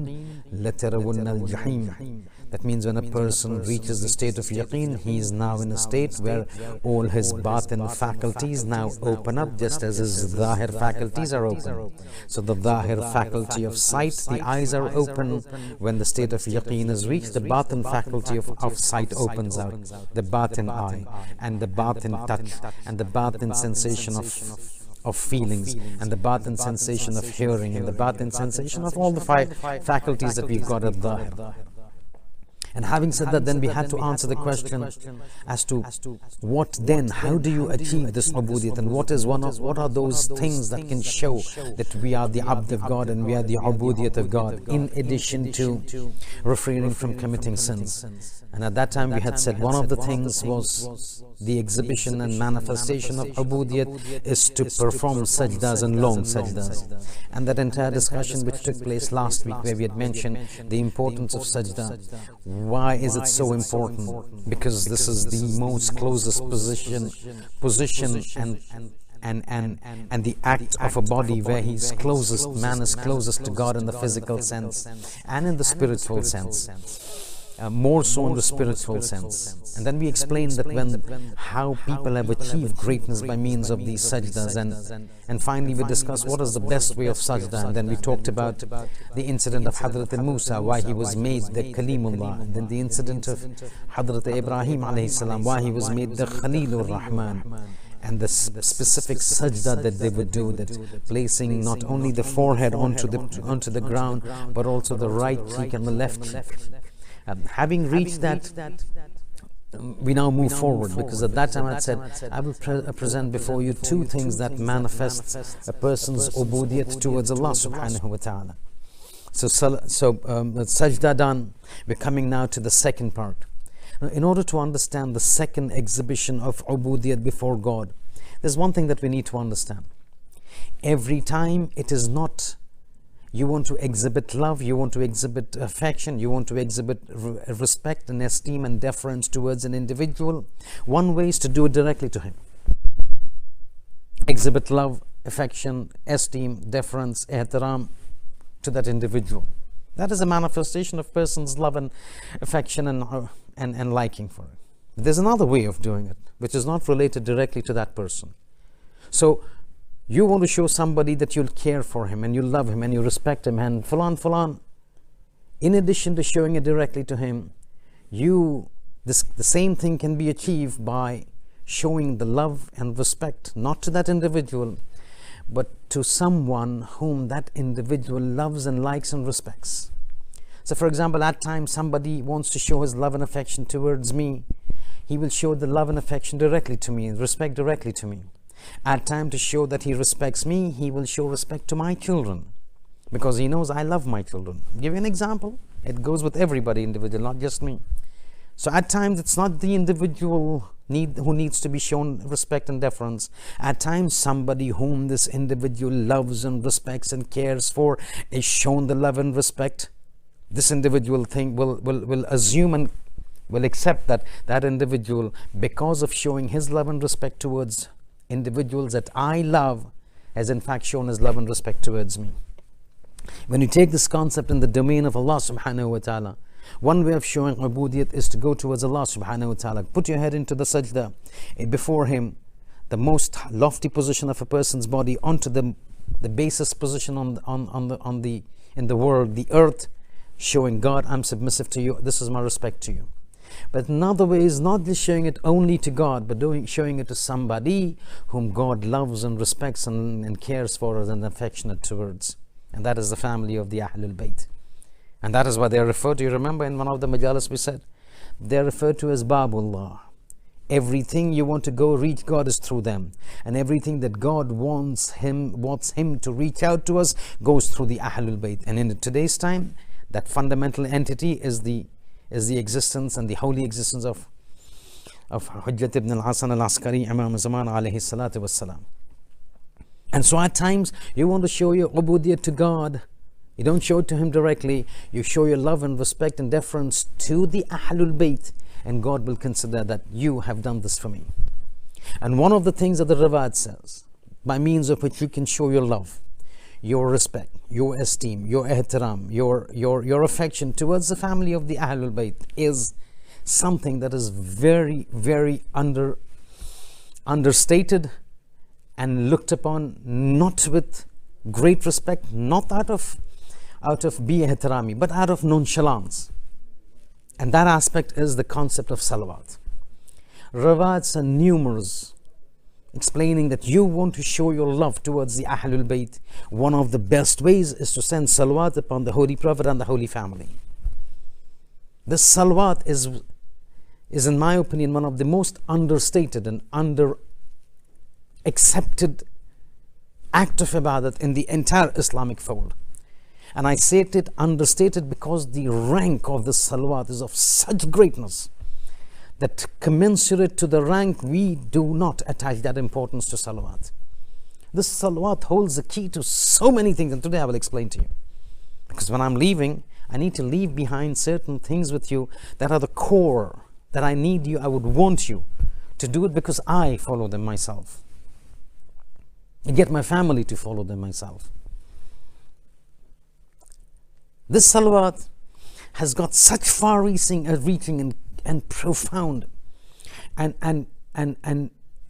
لَتَرَوُنَّ الْجَحِيمِ. That means when a person reaches the state of yaqeen, he is now in a state where all his batin faculties now open up, just as his zahir faculties are open. So the zahir faculty of sight, the eyes are open. When the state of yaqeen is reached, the batin faculty of sight opens out, the batin eye, and the batin touch, and the batin sensation of feelings, and the batin sensation of hearing, and the batin sensation of all the five faculties that we've got at zahir. And having said that, then we had to answer the question as to what then, how do you achieve this ubudiyat, and what are those things that can show that we are the abd of God and we are the ubudiyat of God, in addition to refraining from committing sins. And at that time we had said one of the things was the exhibition and manifestation of ubudiyat is to perform sajdas and long sajdas. And that entire discussion which took place last week, where we had mentioned the importance of sajda. Why is it so important? Because this is the most closest position and the act of a body where he's closest, man is closest to God in the physical sense and in the spiritual sense. More so in the spiritual sense. And then we explained that how people have achieved greatness by means of these sajdas, and finally we discussed what is the best way of sajda, and then we talked about the incident of Hadrat Musa, why he was made the Kalimullah, and then the incident of Hadrat Ibrahim alayhi salam, why he was made the Khalilur Rahman, and the specific sajda that they would do, that placing not only the forehead onto the ground, but also the right cheek and the left cheek. Having reached that, we now move forward, because at that time I said I will present before you two things that manifest a person's ubudiyat towards Allah subhanahu wa ta'ala. So sajda done, we're coming now to the second part. Now, in order to understand the second exhibition of ubudiyat before God, there's one thing that we need to understand. Every time it is not you want to exhibit love, you want to exhibit affection, you want to exhibit respect and esteem and deference towards an individual, one way is to do it directly to him. Exhibit love, affection, esteem, deference, ihtiram to that individual. That is a manifestation of person's love and affection and liking for it. There's another way of doing it, which is not related directly to that person. So you want to show somebody that you'll care for him and you love him and you respect him, and fulan. In addition to showing it directly to him, the same thing can be achieved by showing the love and respect not to that individual, but to someone whom that individual loves and likes and respects. So for example, at times somebody wants to show his love and affection towards me, he will show the love and affection directly to me and respect directly to me. At time to show that he respects me, he will show respect to my children, because he knows I love my children. I'll give you an example. It goes with everybody individual, not just me. So at times it's not the individual who needs to be shown respect and deference. At times somebody whom this individual loves and respects and cares for is shown the love and respect. This individual will assume and will accept that individual, because of showing his love and respect towards individuals that I love, has in fact shown his love and respect towards me. When you take this concept in the domain of Allah subhanahu wa ta'ala, one way of showing ubudiyat is to go towards Allah subhanahu wa ta'ala. Put your head into the sajda before him, the most lofty position of a person's body, onto the basest position in the world, the earth, showing God, I'm submissive to you, this is my respect to you. But another way is not just showing it only to God, but showing it to somebody whom God loves and respects and cares for and affectionate towards. And that is the family of the Ahlul Bayt. And that is why they are referred to, you remember in one of the majalis we said, they are referred to as Babullah. Everything you want to go reach God is through them. And everything that God wants him to reach out to us goes through the Ahlul Bayt. And in today's time, that fundamental entity is the existence and the holy existence of Hujjat ibn al-Hasan al-Askari, Imam Zaman alayhi salatu wassalam. And so at times you want to show your ubudiyat to God. You don't show it to him directly. You show your love and respect and deference to the Ahlul Bayt, and God will consider that you have done this for me. And one of the things that the Riwayat says, by means of which you can show your love, your respect, your esteem, your ihtiram, your affection towards the family of the Ahlul Bayt is something that is very, very understated and looked upon not with great respect, not out of bi-ihtirami, but out of nonchalance. And that aspect is the concept of salawat. Rawats are numerous, explaining that you want to show your love towards the Ahlul Bayt. One of the best ways is to send salawat upon the Holy Prophet and the Holy Family. This salawat is in my opinion one of the most understated and under-accepted act of ibadat in the entire Islamic fold. And I say it understated because the rank of the salawat is of such greatness that commensurate to the rank we do not attach that importance to salawat. This salawat holds the key to so many things, and today I will explain to you. Because when I'm leaving, I need to leave behind certain things with you that are the core, that I would want you to do it because I follow them myself. And get my family to follow them myself. This salawat has got such far-reaching and profound and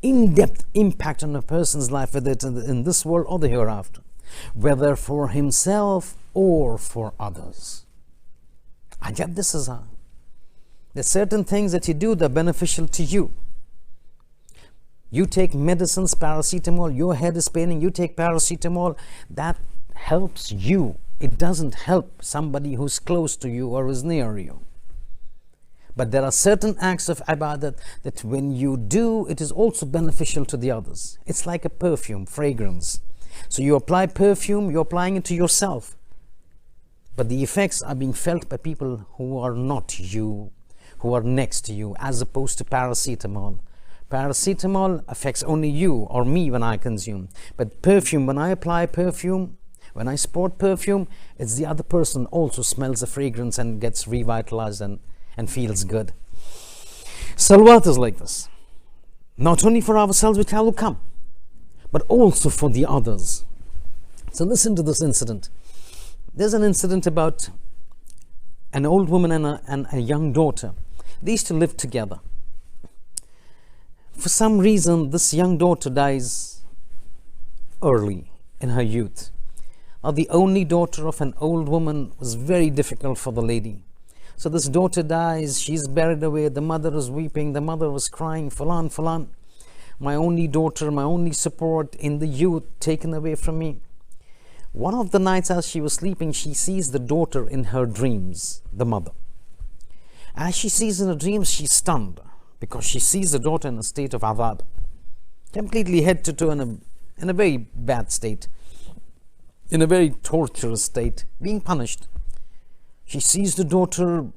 in-depth impact on a person's life, whether it's in this world or the hereafter, whether for himself or for others. Ajab, this is how. There's certain things that you do that are beneficial to you. You take medicines, paracetamol, your head is paining, you take paracetamol, that helps you. It doesn't help somebody who's close to you or is near you. But there are certain acts of ibadat that when you do, it is also beneficial to the others. It's like a perfume, fragrance. So you apply perfume, you're applying it to yourself. But the effects are being felt by people who are not you, who are next to you, as opposed to paracetamol. Paracetamol affects only you or me when I consume. But perfume, when I apply perfume, when I sport perfume, it's the other person also smells the fragrance and gets revitalized and feels good. Salawat is like this. Not only for ourselves, which I will come, but also for the others. So listen to this incident. There's an incident about an old woman and a young daughter. They used to live together. For some reason, this young daughter dies early in her youth. Now, the only daughter of an old woman was very difficult for the lady. So this daughter dies, she's buried away, the mother is weeping, the mother was crying, Fulan, Fulan, my only daughter, my only support in the youth taken away from me. One of the nights as she was sleeping, she sees the daughter in her dreams, the mother. As she sees in her dreams, she's stunned because she sees the daughter in a state of adhab, completely head to toe in a very bad state, in a very torturous state, being punished. She sees the daughter,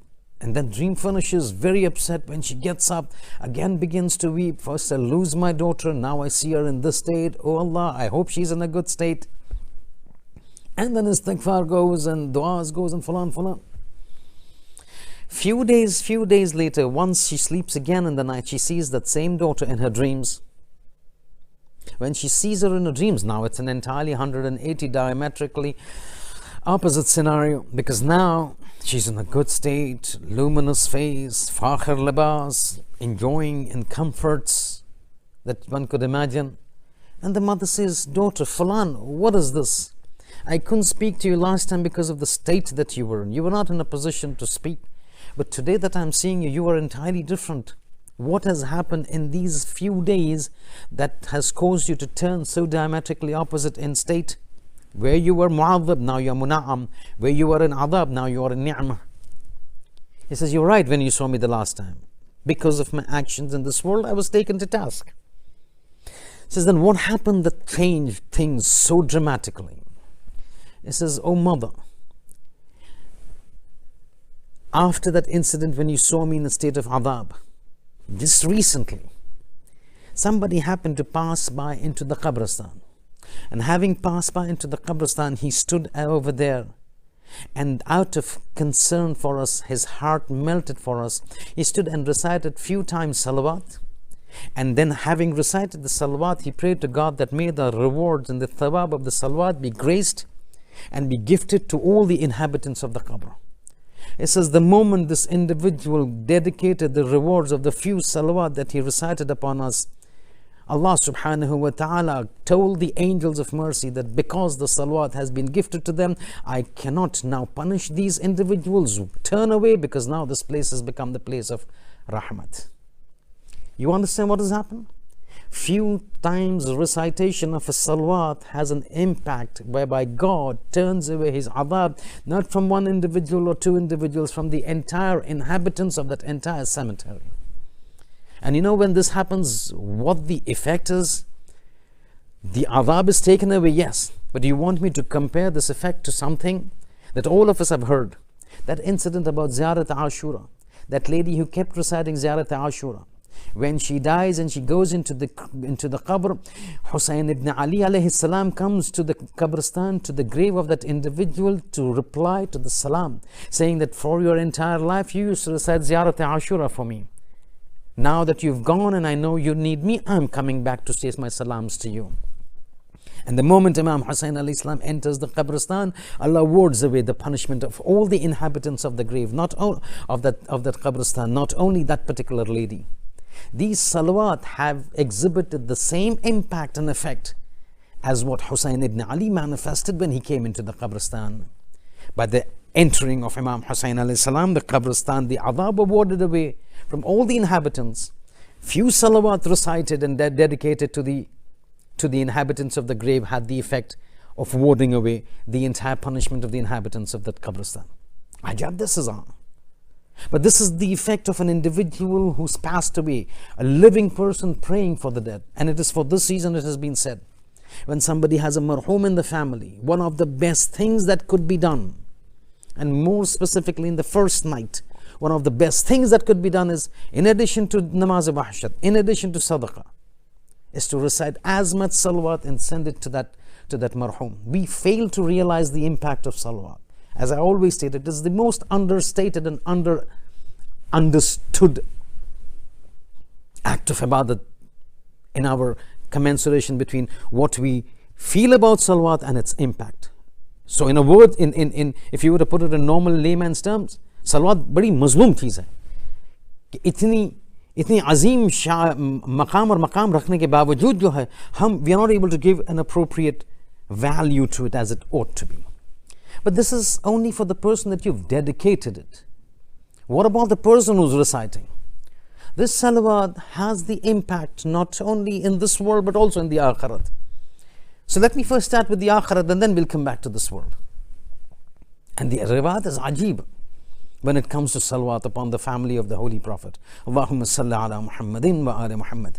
and then dream finishes, very upset. When she gets up, again begins to weep. First I lose my daughter, now I see her in this state. Oh Allah, I hope she's in a good state. And then istighfar goes and du'as goes and fulan. Few days later, once she sleeps again in the night, she sees that same daughter in her dreams. When she sees her in her dreams, now it's an entirely 180 diametrically opposite scenario, because now she's in a good state, luminous face, fakhir libas, enjoying in comforts that one could imagine. And the mother says, daughter, Fulan, what is this? I couldn't speak to you last time because of the state that you were in. You were not in a position to speak. But today that I'm seeing you, you are entirely different. What has happened in these few days that has caused you to turn so diametrically opposite in state? Where you were mu'adhab, now you're muna'am. Where you were in adhab, now you are in ni'mah. He says, you're right when you saw me the last time. Because of my actions in this world, I was taken to task. He says, then what happened that changed things so dramatically? He says, oh mother, after that incident when you saw me in a state of adhab, just recently, somebody happened to pass by into the Qabristan. And having passed by into the Qabristan, he stood over there. And out of concern for us, his heart melted for us. He stood and recited few times salawat. And then, having recited the salawat, he prayed to God that may the rewards and the thawab of the salawat be graced and be gifted to all the inhabitants of the qabr. It says, the moment this individual dedicated the rewards of the few salawat that he recited upon us, Allah subhanahu wa ta'ala told the angels of mercy that because the salawat has been gifted to them, I cannot now punish these individuals. Turn away, because now this place has become the place of rahmat. You understand what has happened? Few times recitation of a salawat has an impact whereby God turns away His adhab, not from one individual or two individuals, from the entire inhabitants of that entire cemetery. And you know, when this happens, what the effect is? The adhab is taken away, yes. But you want me to compare this effect to something that all of us have heard? That incident about Ziyarat Ashura. That lady who kept reciting Ziyarat Ashura. When she dies and she goes into the qabr, Husayn ibn Ali alayhi salam comes to the qabristan, to the grave of that individual, to reply to the salam, saying that for your entire life you used to recite Ziyarat Ashura for me. Now that you've gone and I know you need me, I'm coming back to say my salams to you. And the moment Imam Hussain alayhi salam enters the qabristan, Allah wards away the punishment of all the inhabitants of the grave, not of that qabristan, not only that particular lady. These salawat have exhibited the same impact and effect as what Husayn ibn Ali manifested when he came into the qabristan. By the entering of Imam Hussain alayhi salam, the qabristan, the adhab awarded away from all the inhabitants. Few salawat recited and dedicated to the inhabitants of the grave had the effect of warding away the entire punishment of the inhabitants of that qabristan. Ajab, this is on. But this is the effect of an individual who's passed away, a living person praying for the dead. And it is for this reason it has been said, when somebody has a marhum in the family, one of the best things that could be done, and more specifically in the first night, one of the best things that could be done is, in addition to namaz-e-wahshat, in addition to sadaqah, is to recite as much salawat and send it to that marhum. We fail to realize the impact of salawat. As I always state, it is the most understated and understood act of ibadat in our commensuration between what we feel about salawat and its impact. So in a word, if you were to put it in normal layman's terms, salawat बड़ी मजलूम चीज़ है कि इतनी अजीम मकाम और मकाम रखने के बावजूद जो है we are not able to give an appropriate value to it as it ought to be. But this is only for the person that you've dedicated it. What about the person who's reciting? This salawat has the impact not only in this world but also in the akhirat. So let me first start with the akhirat and then we'll come back to this world. And the riwayat is ajib when it comes to salawat upon the family of the Holy Prophet. Allahumma salli ala Muhammadin wa ala Muhammad.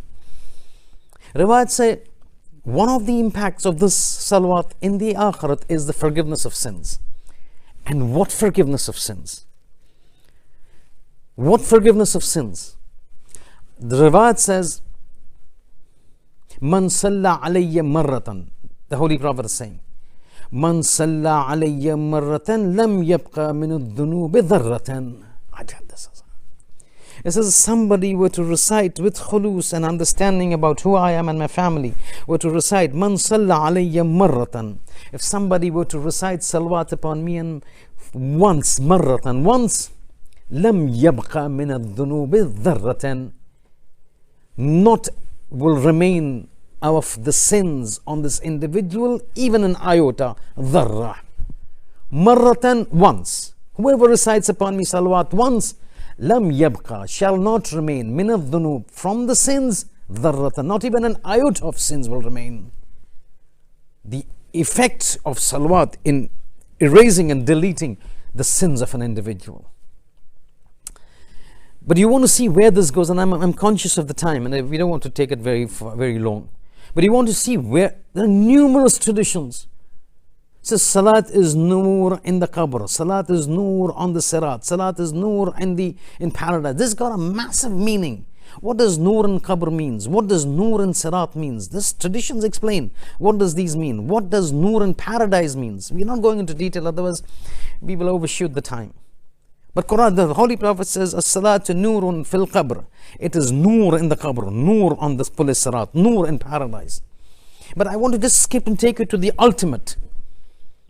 Riwayat say, one of the impacts of this salawat in the akhirat is the forgiveness of sins. And what forgiveness of sins? What forgiveness of sins? The riwayat says, Man salla alayya marratan. The Holy Prophet is saying, Man salla alayya marratan lam yabqa min ad-dhunubi dharratan. Ajab, this is. It says, somebody were to recite with khulus and understanding about who I am and my family, were to recite Man salla alayya marratan. If somebody were to recite salawat upon me and once, marratan, once, lam yabqa min ad-dhunubi dharratan. Not will remain of the sins on this individual even an iota, dharra. Marratan, once. Whoever recites upon me salawat once, lam yabqa, shall not remain, min ad-dhunub, from the sins, dharratan, not even an iota of sins will remain. The effect of salawat in erasing and deleting the sins of an individual. But you want to see where this goes, and I'm conscious of the time, and we don't want to take it very long. But you want to see where there are numerous traditions. It says salat is noor in the qabr, salat is noor on the sirat, salat is noor in paradise. This got a massive meaning. What does noor in qabr means? What does noor in sirat means? This traditions explain what does these mean. What does noor in paradise means? We're not going into detail, otherwise we will overshoot the time. But Quran, the Holy Prophet says, As-salatu nurun fil qabr. It is nur in the qabr, nur on the police sirat, nur in paradise. But I want to just skip and take you to the ultimate.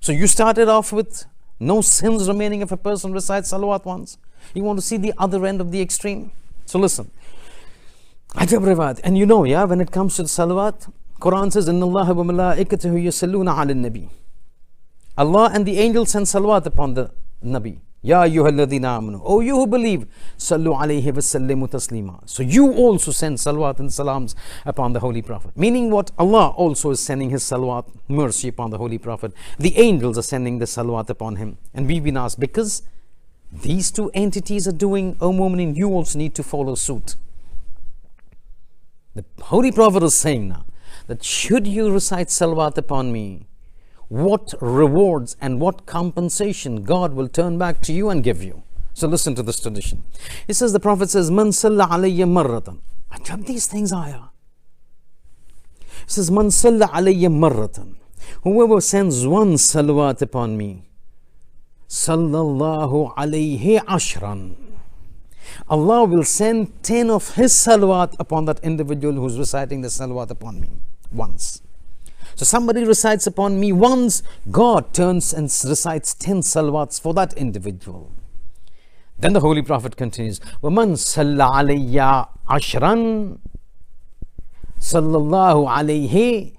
So you started off with no sins remaining if a person recites salawat once. You want to see the other end of the extreme? So listen. Ajab riwayat. And you know, yeah, when it comes to the salawat, Quran says, Inna Allah wa malaikatahu yusalluna ala nabi. Allah and the angels send salawat upon the Nabi. Ya ayyuhalladhina amanu. Oh, you who believe, sallu alayhi wa sallimu taslima. So you also send salawat and salams upon the Holy Prophet. Meaning what? Allah also is sending his salawat, mercy upon the Holy Prophet. The angels are sending the salawat upon him. And we've been asked, because these two entities are doing, O mu'minin, you also need to follow suit. The Holy Prophet is saying now, that should you recite salawat upon me, what rewards and what compensation God will turn back to you and give you. So listen to this tradition. It says, the Prophet says, Man salla alayya marratan. Ajab, these things ayah. It says, Man salla alayya marratan. Whoever sends one salawat upon me, sallallahu alayhi ashran. Allah will send 10 of his salawat upon that individual who's reciting the salawat upon me once. So somebody recites upon me once, God turns and recites 10 salawats for that individual. Then the Holy Prophet continues, وَمَنْ صَلَّ عَلَيَّ عَشْرًا صَلَّ اللَّهُ عَلَيْهِ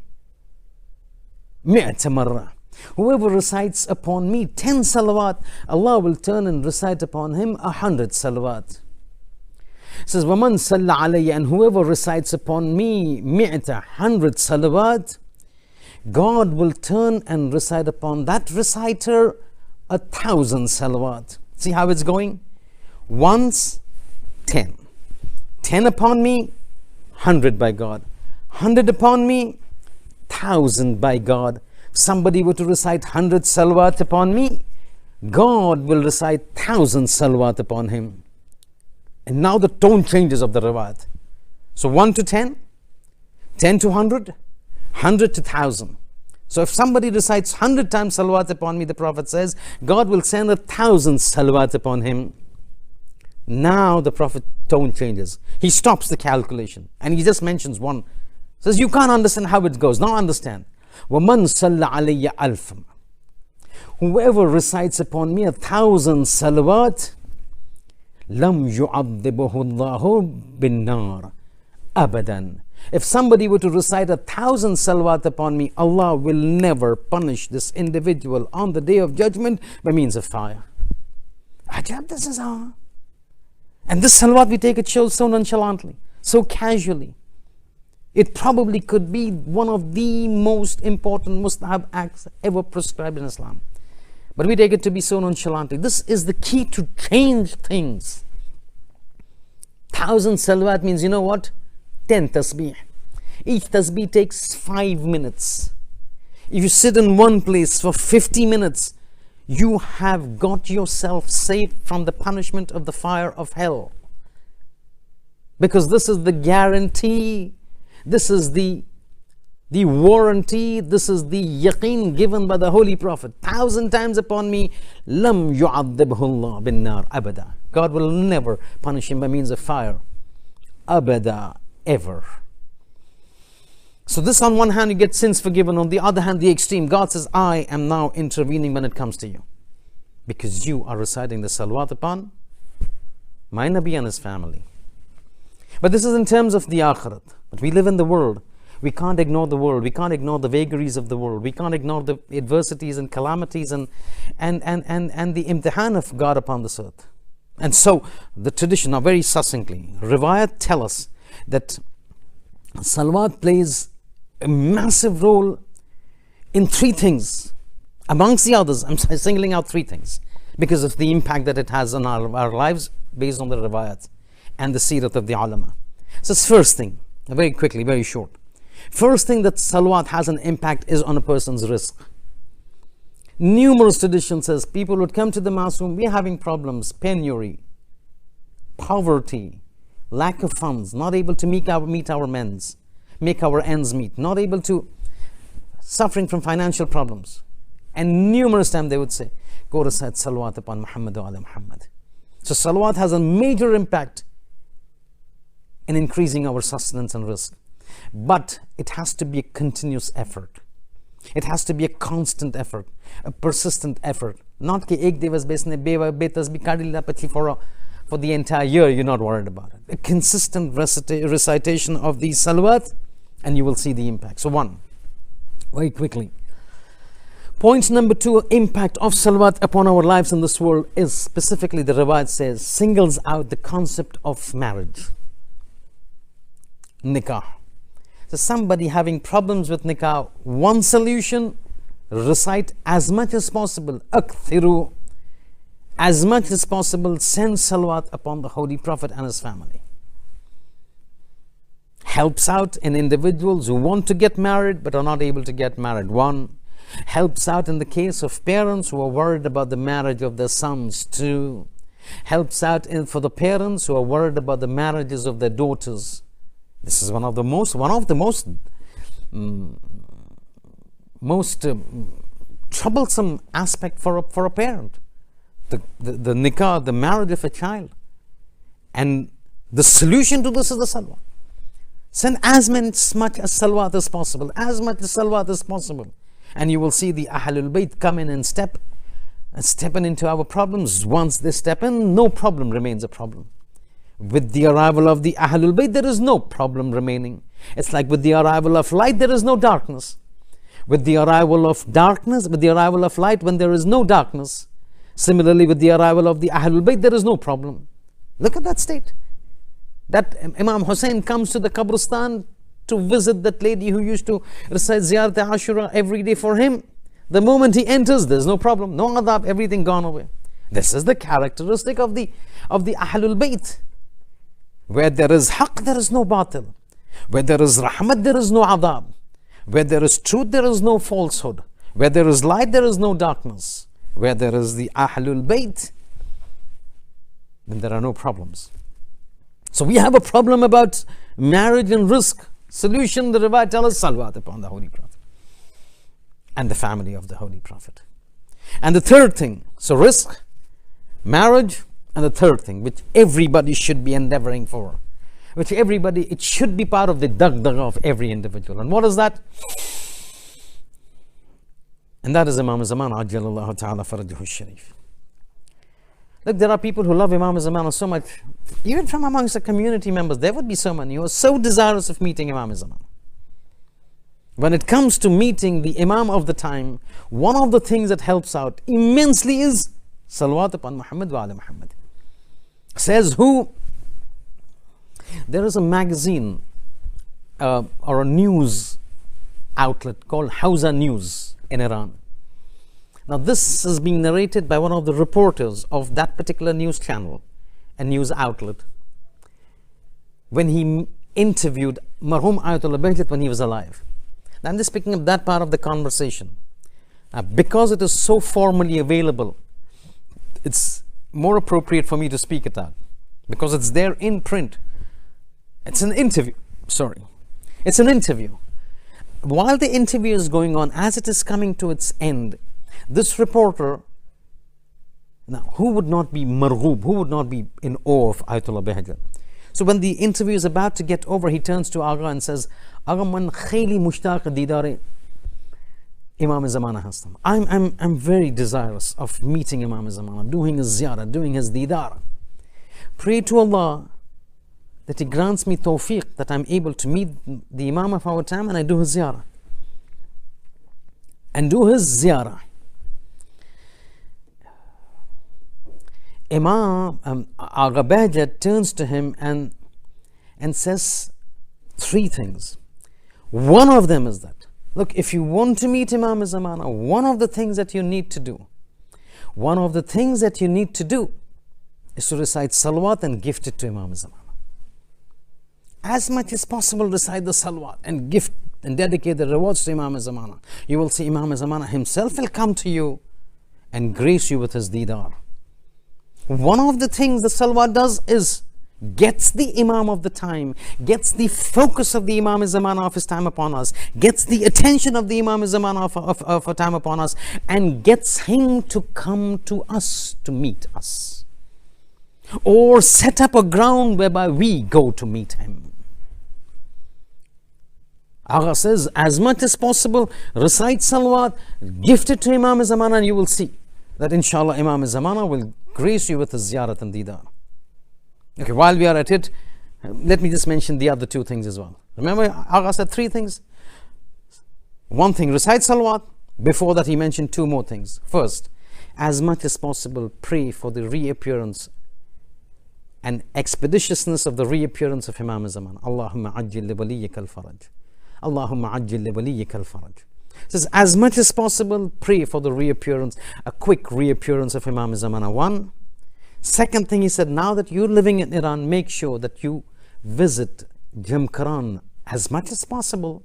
مِئَةَ مَرَّةٍ. Whoever recites upon me 10 salawat, Allah will turn and recite upon him 100 salawat. It says, وَمَنْ صَلَّ عَلَيَّ, and whoever recites upon me 100 salawat, God will turn and recite upon that reciter 1,000 salawat. See how it's going? Once, 10. 10 upon me, 100 by God. 100 upon me, 1,000 by God. If somebody were to recite 100 salawat upon me, God will recite 1,000 salawat upon him. And now the tone changes of the riwayat. So 1 to 10, 10 to 100, 100 to 1,000. So if somebody recites 100 times salawat upon me, the Prophet says, God will send 1,000 salawat upon him. Now the Prophet tone changes. He stops the calculation and he just mentions one. Says, you can't understand how it goes. Now understand. وَمَنْ صَلَّ عَلَيَّ أَلْفًا. Whoever recites upon me 1,000 salawat, لَمْ يُعَذِّبُهُ اللَّهُ بِالنَّارِ أَبَدًا. If somebody were to recite 1,000 salawat upon me, Allah will never punish this individual on the day of judgment by means of fire. Ajab, this is how. And this salawat we take it so nonchalantly, so casually. It probably could be one of the most important mustahab acts ever prescribed in Islam. But we take it to be so nonchalantly. This is the key to change things. 1,000 salawat means, you know what? 10 tasbih. Each tasbih takes 5 minutes. If you sit in one place for 50 minutes, you have got yourself saved from the punishment of the fire of hell. Because this is the guarantee, this is the warranty, this is the yaqeen given by the Holy Prophet. 1,000 times upon me, lam yu'adhibhu Allah bin nar abada. God will never punish him by means of fire. Abada. Ever. So this, on one hand you get sins forgiven, on the other hand the extreme. God says, I am now intervening when it comes to you, because you are reciting the salawat upon my Nabi and his family. But this is in terms of the akhirat. But we live in the world. We can't ignore the world. We can't ignore the vagaries of the world. We can't ignore the adversities and calamities and the imtihan of God upon this earth. And so the tradition, now very succinctly, riwayat tell us that salawat plays a massive role in 3 things. Amongst the others, I'm singling out 3 things because of the impact that it has on our lives based on the riwayat and the seerat of the ulama. So it's first thing, very quickly, very short. First thing that salawat has an impact is on a person's rizq. Numerous traditions says people would come to the Masoom, we're having problems, penury, poverty, lack of funds, not able to make our ends meet, not able to, suffering from financial problems. And numerous times they would say, go recite salawat upon Muhammad wa ala Muhammad. So salawat has a major impact in increasing our sustenance and rizq. But it has to be a continuous effort. It has to be a constant effort, a persistent effort. Not कि एक दिवस बेसने बेतस्बीह काट लिया पछि for the entire year you're not worried about it. A consistent recitation of these salawat and you will see the impact. So one, very quickly. Point number 2, impact of salawat upon our lives in this world is specifically, the riwayat says, singles out the concept of marriage. Nikah. So somebody having problems with nikah, one solution, recite as much as possible, akthiru, as much as possible, send salawat upon the Holy Prophet and his family. Helps out in individuals who want to get married but are not able to get married. One, helps out in the case of parents who are worried about the marriage of their sons. Two, helps out for the parents who are worried about the marriages of their daughters. This is one of the most troublesome aspect for a parent. The nikah, the marriage of a child. And the solution to this is the salawat. Send as much as salawat as possible, as much as salawat as possible. And you will see the Ahlul Bayt come in and step in into our problems. Once they step in, no problem remains a problem. With the arrival of the Ahlul Bayt, there is no problem remaining. It's like with the arrival of light, there is no darkness. With the arrival of darkness, with the arrival of light, when there is no darkness. Similarly, with the arrival of the Ahlul Bayt, there is no problem. Look at that state. That Imam Hussein comes to the Qabristan to visit that lady who used to recite Ziyarat Ashura every day for him. The moment he enters, there's no problem, no adab, everything gone away. This is the characteristic of the Ahlul Bayt. Where there is haqq, there is no batil. Where there is rahmat, there is no adab. Where there is truth, there is no falsehood. Where there is light, there is no darkness. Where there is the Ahlul Bayt, then there are no problems. So we have a problem about marriage and rizq. Solution, the riwayat tells us, salawat upon the Holy Prophet and the family of the Holy Prophet. And the third thing, so rizq, marriage, and the third thing, which everybody should be endeavoring for, it should be part of the dagdag of every individual. And what is that? And that is Imam Zaman, Ajjalallahu Ta'ala Farajahu Sharif. Look, there are people who love Imam Zaman so much, even from amongst the community members, there would be so many who are so desirous of meeting Imam Zaman. When it comes to meeting the Imam of the time, one of the things that helps out immensely is salawat upon Muhammad wa ala Muhammad. Says who? There is a magazine or a news outlet called Hausa News in Iran. Now this is being narrated by one of the reporters of that particular news channel and news outlet when he interviewed Marhum Ayatollah Bahjat when he was alive. Now I'm just picking up that part of the conversation. Because it is so formally available, it's more appropriate for me to speak it out because it's there in print. It's an interview. It's an interview. While the interview is going on, as it is coming to its end, this reporter, now who would not be marghoob, who would not be in awe of Ayatollah Bahjat? So when the interview is about to get over, he turns to Agha and says, Agha man khayli mushtaq didare Imam Zamana Hastam. I'm very desirous of meeting Imam Zamana, doing his ziyarah, doing his didar. Pray to Allah that He grants me tawfiq, that I'm able to meet the Imam of our time and I do his ziyarah. And do his ziyarah. Imam Agha Bahjat turns to him and says three things. One of them is that, look, if you want to meet Imam Zamana, one of the things that you need to do is to recite salawat and gift it to Imam Zamana. As much as possible, recite the salawat and gift and dedicate the rewards to Imam Zamana. You will see Imam Zamana himself will come to you and grace you with his didar. One of the things the salawat does is gets the Imam of the time, gets the focus of the Imam Zamana of his time upon us, gets the attention of the Imam Zamana of a time upon us, and gets him to come to us to meet us. or set up a ground whereby we go to meet him. Agha says, as much as possible, recite salawat, gift it to Imam Zamana, and you will see that inshallah Imam Zamana will grace you with his ziyarat and deedar. Okay, while we are at it, let me just mention the other two things as well. Remember, Agha said 3 things. One thing, recite salawat. Before that, he mentioned 2 more things. First, as much as possible, pray for the reappearance and expeditiousness of the reappearance of Imam Zaman. Allahumma ajjil li waliyyika al-faraj. Allahumma ajjil li waliyyika al-faraj. Says, as much as possible, pray for the reappearance, a quick reappearance of Imam Zamana. One. Second thing, he said, now that you're living in Iran, make sure that you visit Jamkaran as much as possible.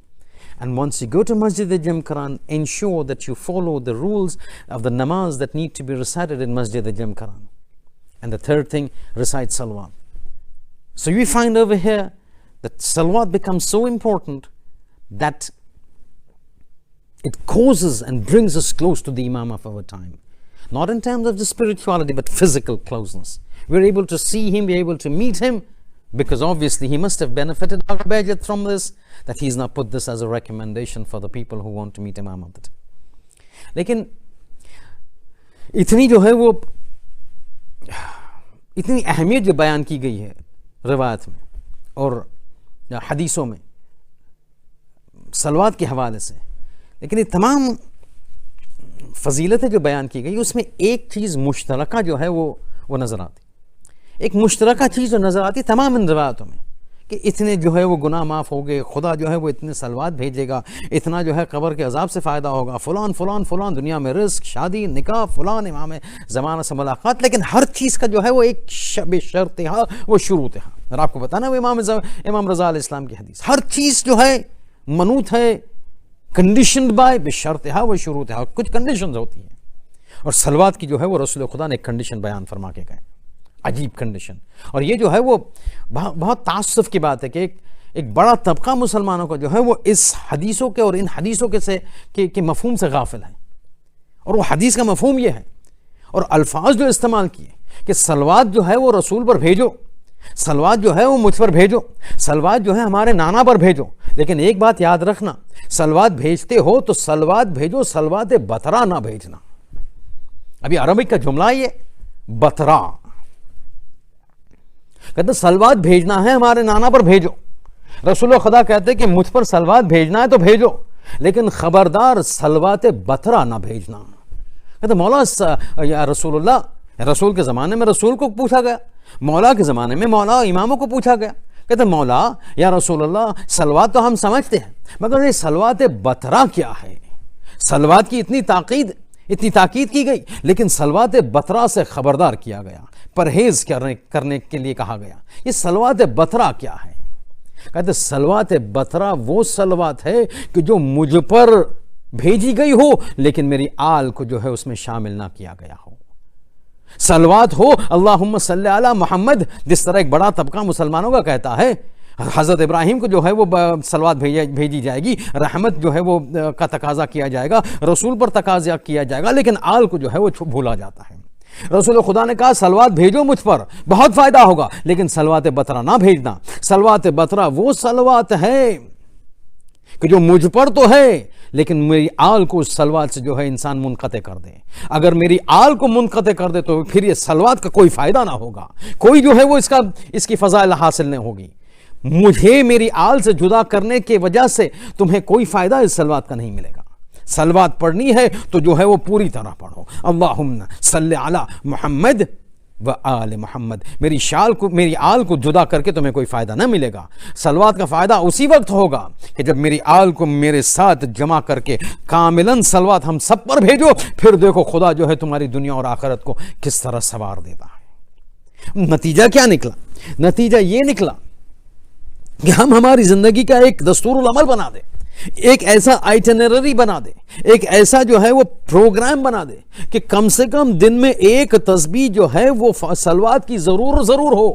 And once you go to Masjid al-Jamkaran, ensure that you follow the rules of the namaz that need to be recited in Masjid al-Jamkaran. And the third thing, recite salawat. So we find over here that salawat becomes so important that it causes and brings us close to the Imam of our time. Not in terms of the spirituality, but physical closeness. We're able to see him, we're able to meet him, because obviously he must have benefited from this, that he's not put this as a recommendation for the people who want to meet Imam of the time. लेकिन इतनी जो है वो इतनी अहमियत जो बयान की गई है रिवायत में और हदीसों में सलवात के हवाले से, लेकिन ये तमाम फजीलतें जो बयान की गई उसमें एक चीज़ मुश्तरका जो है वो नज़र आती, एक मुश्तरका चीज़ जो नज़र आती तमाम इन रिवायतों में कि इतने जो है वो गुनाह माफ़ हो गए, खुदा जो है वो इतने सलवात भेजेगा, इतना जो है कब्र के अजाब से फ़ायदा होगा, फ़लान फ़लान फ़लान दुनिया में रिस्क, शादी, निकाह, फ़लान इमाम ज़माना से मुलाकात। लेकिन हर चीज़ का जो है वो एक शर्त हा वो शुरूत हा। और आपको बताना वो इमाम रज़ा अलैहिस्सलाम की हदीस, हर चीज़ जो है मनूत है, कंडीशनड बाय बशर्त हा व शुरूत हा, कुछ कंडीशंस होती हैं। और सलवात की जो है वो रसूल खुदा ने एक कंडीशन बयान फरमा के गए, अजीब कंडीशन। और ये जो है वो बहुत तासुफ की बात है कि एक बड़ा तबका मुसलमानों का जो है वो इस हदीसों के और इन हदीसों के मफहूम से गाफिल है। और वो हदीस का मफहूम ये है और अल्फाज जो इस्तेमाल किए कि सलवात जो है वो रसूल पर भेजो, सलवात जो है वो मुझ पर भेजो, सलवात जो है हमारे नाना पर भेजो। लेकिन एक बात याद रखना, सलवात भेजते हो तो सलवात भेजो, सलवात बतरा ना भेजना। अभी अरबिक का जुमला ये बतरा, कहते सलवात भेजना है हमारे नाना पर भेजो। रसूल खुदा कहते कि मुझ पर सलवात भेजना है तो भेजो, लेकिन खबरदार सलवात बतरा ना भेजना। कहते मौला या रसूलुल्लाह, रसूल के ज़माने में रसूल को पूछा गया, मौला के ज़माने में मौला इमामों को पूछा गया। कहते मौला या रसूलुल्लाह, सलवात तो हम समझते हैं, मगर ये सलवात बतरा क्या है? सलवात की इतनी ताकीद की गई, लेकिन सलवात बतरा से खबरदार किया गया, परहेज करने के लिए कहा गया। ये सलवात बतरा क्या है? कहते सलवात बतरा वो सलवात है कि जो मुझ पर भेजी गई हो, लेकिन मेरी आल को जो है उसमें शामिल ना किया गया हो। सलवात हो अल्लाहुम्मा सल्ली अला मोहम्मद, जिस तरह एक बड़ा तबका मुसलमानों का कहता है हज़रत इब्राहिम को जो है वो सलवात भेजी जाएगी, रहमत जो है वो का तकाजा किया जाएगा, रसूल पर तकाजा किया जाएगा, लेकिन आल को जो है वो भूला जाता है। रसूल खुदा ने कहा सलवात भेजो मुझ पर, बहुत फ़ायदा होगा, लेकिन सलवात बतरा ना भेजना। सलवात बतरा वो सलवात है कि जो मुझ पर तो है, लेकिन मेरी आल को उस सलवात से जो है इंसान मुनक़ते कर दे। अगर मेरी आल को मुनक़ते कर दे तो फिर ये सलवात का कोई फ़ायदा ना होगा, कोई जो है वो इसकी फ़ज़ाइल हासिल नहीं होगी। मुझे मेरी आल से जुदा करने के वजह से तुम्हें कोई फ़ायदा इस सलवात का नहीं मिलेगा। सलवात पढ़नी है तो जो है वो पूरी तरह पढ़ो, अल्लाहुम्मा सल्ली अला मुहम्मद व आल मोहम्मद। मेरी आल को जुदा करके तुम्हें कोई फ़ायदा ना मिलेगा। सलवात का फ़ायदा उसी वक्त होगा कि जब मेरी आल को मेरे साथ जमा करके कामिलन सलवात हम सब पर भेजो, फिर देखो खुदा जो है तुम्हारी दुनिया और आखिरत को किस तरह सवार देता है। नतीजा क्या निकला? नतीजा ये निकला कि हम हमारी ज़िंदगी का एक दस्तूरुल अमल बना दे, एक ऐसा आइटिनरी बना दे, एक ऐसा जो है वो प्रोग्राम बना दे कि कम से कम दिन में एक तस्बीह जो है वो सलवात की ज़रूर हो,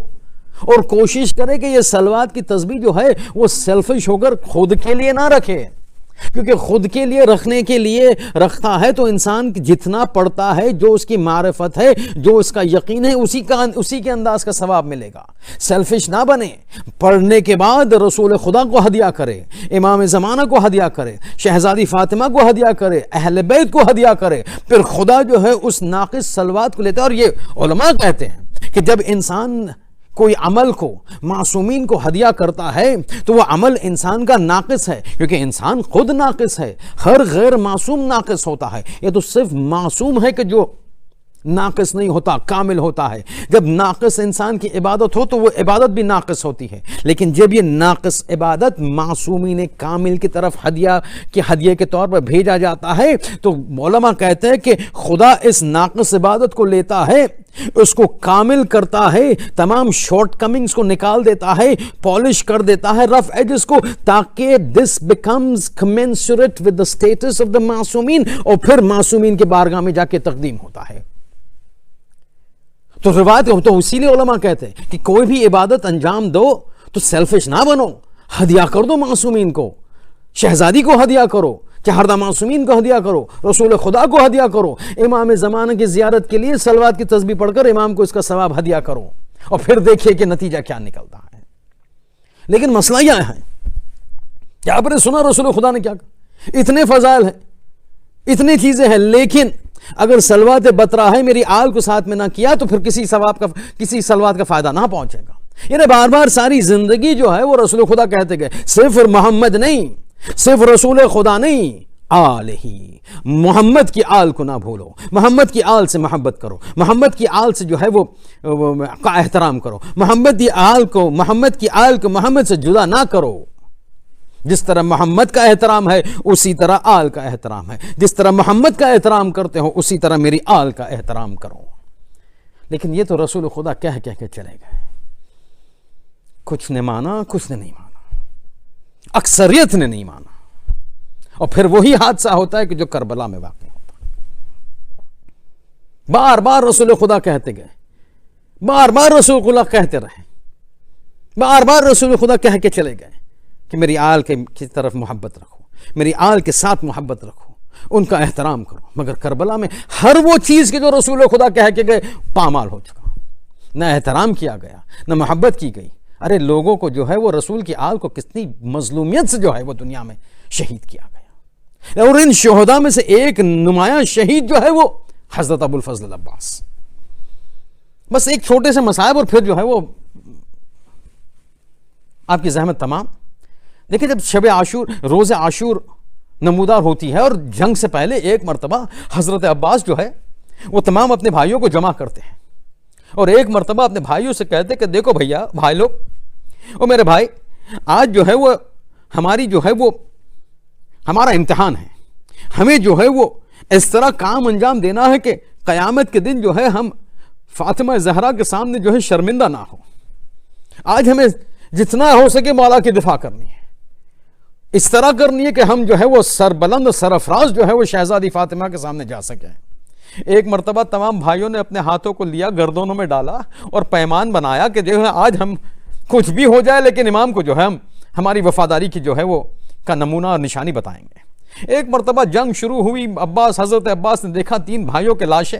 और कोशिश करे कि ये सलवात की तस्बीह जो है वो सेल्फिश होकर खुद के लिए ना रखे, کیونکہ خود کے لیے رکھنے کے لیے رکھتا ہے تو انسان جتنا پڑھتا ہے، جو اس کی معرفت ہے، جو اس کا یقین ہے، اسی کے انداز کا ثواب ملے گا. سیلفش نہ بنے، پڑھنے کے بعد رسول خدا کو ہدیہ کرے، امام زمانہ کو ہدیہ کرے، شہزادی فاطمہ کو ہدیہ کرے، اہل بیت کو ہدیہ کرے، پھر خدا جو ہے اس ناقص صلوات کو لیتا ہے. اور یہ علماء کہتے ہیں کہ جب انسان کوئی عمل کو معصومین کو ہدیہ کرتا ہے تو وہ عمل انسان کا ناقص ہے، کیونکہ انسان خود ناقص ہے. ہر غیر معصوم ناقص ہوتا ہے، یہ تو صرف معصوم ہے کہ جو ناقص نہیں ہوتا، کامل ہوتا ہے. جب ناقص انسان کی عبادت ہو تو وہ عبادت بھی ناقص ہوتی ہے، لیکن جب یہ ناقص عبادت معصومین کامل کی طرف ہدیے کے طور پر بھیجا جاتا ہے تو علماء کہتے ہیں کہ خدا اس ناقص عبادت کو لیتا ہے، اس کو کامل کرتا ہے، تمام شارٹ کمنگز کو نکال دیتا ہے، پالش کر دیتا ہے، رف ایجز کو، تاکہ this becomes commensurate with the status of the معصومین، اور پھر معصومین کے بارگاہ میں جا کے تقدیم ہوتا ہے. تو روایت تو اسی لیے علماء کہتے ہیں کہ کوئی بھی عبادت انجام دو تو سیلفش نہ بنو، ہدیہ کر دو معصومین کو، شہزادی کو ہدیہ کرو، چہردہ معصومین کو ہدیہ کرو، رسول خدا کو ہدیہ کرو، امام زمانہ کی زیارت کے لیے صلوات کی تسبیح پڑھ کر امام کو اس کا ثواب ہدیہ کرو، اور پھر دیکھیے کہ نتیجہ کیا نکلتا ہے. لیکن مسئلہ یہ ہے کہ آپ نے سنا رسول خدا نے کیا کہا، اتنے فضائل ہیں، اتنی چیزیں ہیں، لیکن اگر صلوات بطرہ ہے میری آل کو ساتھ میں نہ کیا تو پھر کسی صلوات کا فائدہ نہ پہنچے گا. یعنی بار بار ساری زندگی جو ہے وہ رسول خدا کہتے گئے، صرف محمد نہیں، صرف رسول خدا نہیں، آل ہی، محمد کی آل کو نہ بھولو، محمد کی آل سے محبت کرو، محمد کی آل سے جو ہے وہ کا احترام کرو، محمد کی آل کو محمد سے جدا نہ کرو. جس طرح محمد کا احترام ہے اسی طرح آل کا احترام ہے، جس طرح محمد کا احترام کرتے ہو اسی طرح میری آل کا احترام کرو. لیکن یہ تو رسول خدا کہہ کے چلے گئے، کچھ نے مانا، کچھ نے نہیں مانا، اکثریت نے نہیں مانا، اور پھر وہی حادثہ ہوتا ہے کہ جو کربلا میں واقع ہوتا ہے. بار بار رسول خدا کہتے گئے، بار بار رسول خدا کہتے رہے، بار بار رسول خدا کہہ کے چلے گئے کہ میری آل کی طرف محبت رکھو، میری آل کے ساتھ محبت رکھو، ان کا احترام کرو. مگر کربلا میں ہر وہ چیز کے جو رسول خدا کہہ کے گئے پامال ہو چکا، نہ احترام کیا گیا، نہ محبت کی گئی. ارے لوگوں کو جو ہے وہ رسول کی آل کو کتنی مظلومیت سے جو ہے وہ دنیا میں شہید کیا گیا. اور ان شہداء میں سے ایک نمایاں شہید جو ہے وہ حضرت ابو الفضل العباس. بس ایک چھوٹے سے مصائب اور پھر جو ہے وہ آپ کی زحمت تمام. دیکھیں جب شب عاشور، روز عاشور نمودار ہوتی ہے، اور جنگ سے پہلے ایک مرتبہ حضرت عباس جو ہے وہ تمام اپنے بھائیوں کو جمع کرتے ہیں، اور ایک مرتبہ اپنے بھائیوں سے کہتے کہ دیکھو بھیا، بھائی لوگ، اور میرے بھائی، آج جو ہے وہ ہماری جو ہے وہ ہمارا امتحان ہے. ہمیں جو ہے وہ اس طرح کام انجام دینا ہے کہ قیامت کے دن جو ہے ہم فاطمہ زہرا کے سامنے جو ہے شرمندہ نہ ہو. آج ہمیں جتنا ہو سکے مولا کی دفاع کرنی ہے، اس طرح کرنی ہے کہ ہم جو ہے وہ سربلند سرفراز جو ہے وہ شہزادی فاطمہ کے سامنے جا سکیں. ایک مرتبہ تمام بھائیوں نے اپنے ہاتھوں کو لیا، گردنوں میں ڈالا اور پیمان بنایا کہ جو ہے آج ہم کچھ بھی ہو جائے لیکن امام کو جو ہے ہم ہماری وفاداری کی جو ہے وہ کا نمونہ اور نشانی بتائیں گے. ایک مرتبہ جنگ شروع ہوئی، حضرت عباس نے دیکھا 3 بھائیوں کے لاشیں،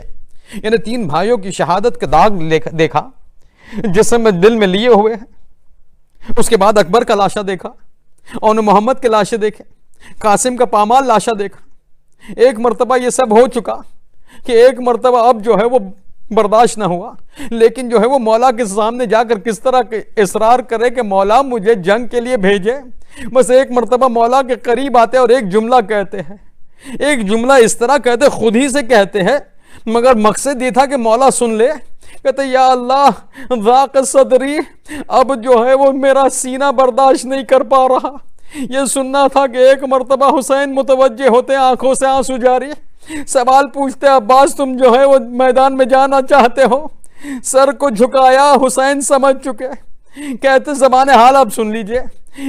یعنی 3 بھائیوں کی شہادت کے داغ دیکھا جسم میں دل میں لیے ہوئے ہیں. اس کے بعد اکبر کا لاشا دیکھا، اور محمد کے لاشیں دیکھے، قاسم کا پامال لاشا دیکھا. ایک مرتبہ یہ سب ہو چکا کہ ایک مرتبہ اب جو ہے وہ برداشت نہ ہوا، لیکن جو ہے وہ مولا کے سامنے جا کر کس طرح کے اصرار کرے کہ مولا مجھے جنگ کے لیے بھیجے. بس ایک مرتبہ مولا کے قریب آتے اور ایک جملہ کہتے ہیں، ایک جملہ اس طرح کہتے، خود ہی سے کہتے ہیں، مگر مقصد یہ تھا کہ مولا سن لے. کہتے یا اللہ ضاق صدری، اب جو ہے وہ میرا سینہ برداشت نہیں کر پا رہا. یہ سننا تھا کہ ایک مرتبہ حسین متوجہ ہوتے، آنکھوں سے آنسو جاری، سوال پوچھتے عباس تم جو ہے وہ میدان میں جانا چاہتے ہو؟ سر کو جھکایا، حسین سمجھ چکے، کہتے زبان حال اب سن لیجئے.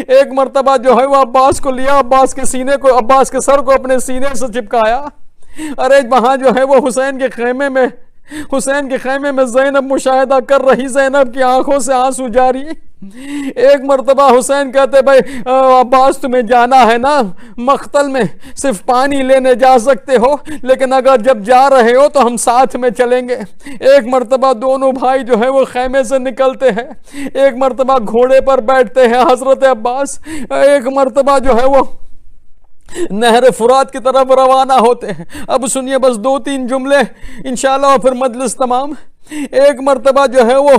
ایک مرتبہ جو ہے وہ عباس کو لیا، عباس کے سر کو اپنے سینے سے چپکایا. ارے وہاں جو ہے وہ حسین کے خیمے میں زینب مشاہدہ کر رہی، زینب کی آنکھوں سے آنسو جاری. ایک مرتبہ حسین کہتے بھائی عباس تمہیں جانا ہے نا مقتل میں، صرف پانی لینے جا سکتے ہو، لیکن اگر جب جا رہے ہو تو ہم ساتھ میں چلیں گے۔ ایک مرتبہ دونوں بھائی جو ہے وہ خیمے سے نکلتے ہیں، ایک مرتبہ گھوڑے پر بیٹھتے ہیں حضرت عباس، ایک مرتبہ جو ہے وہ نہر فرات کی طرف روانہ ہوتے ہیں۔ اب سنیے بس 2-3 جملے انشاءاللہ اور پھر مجلس تمام۔ ایک مرتبہ جو ہے وہ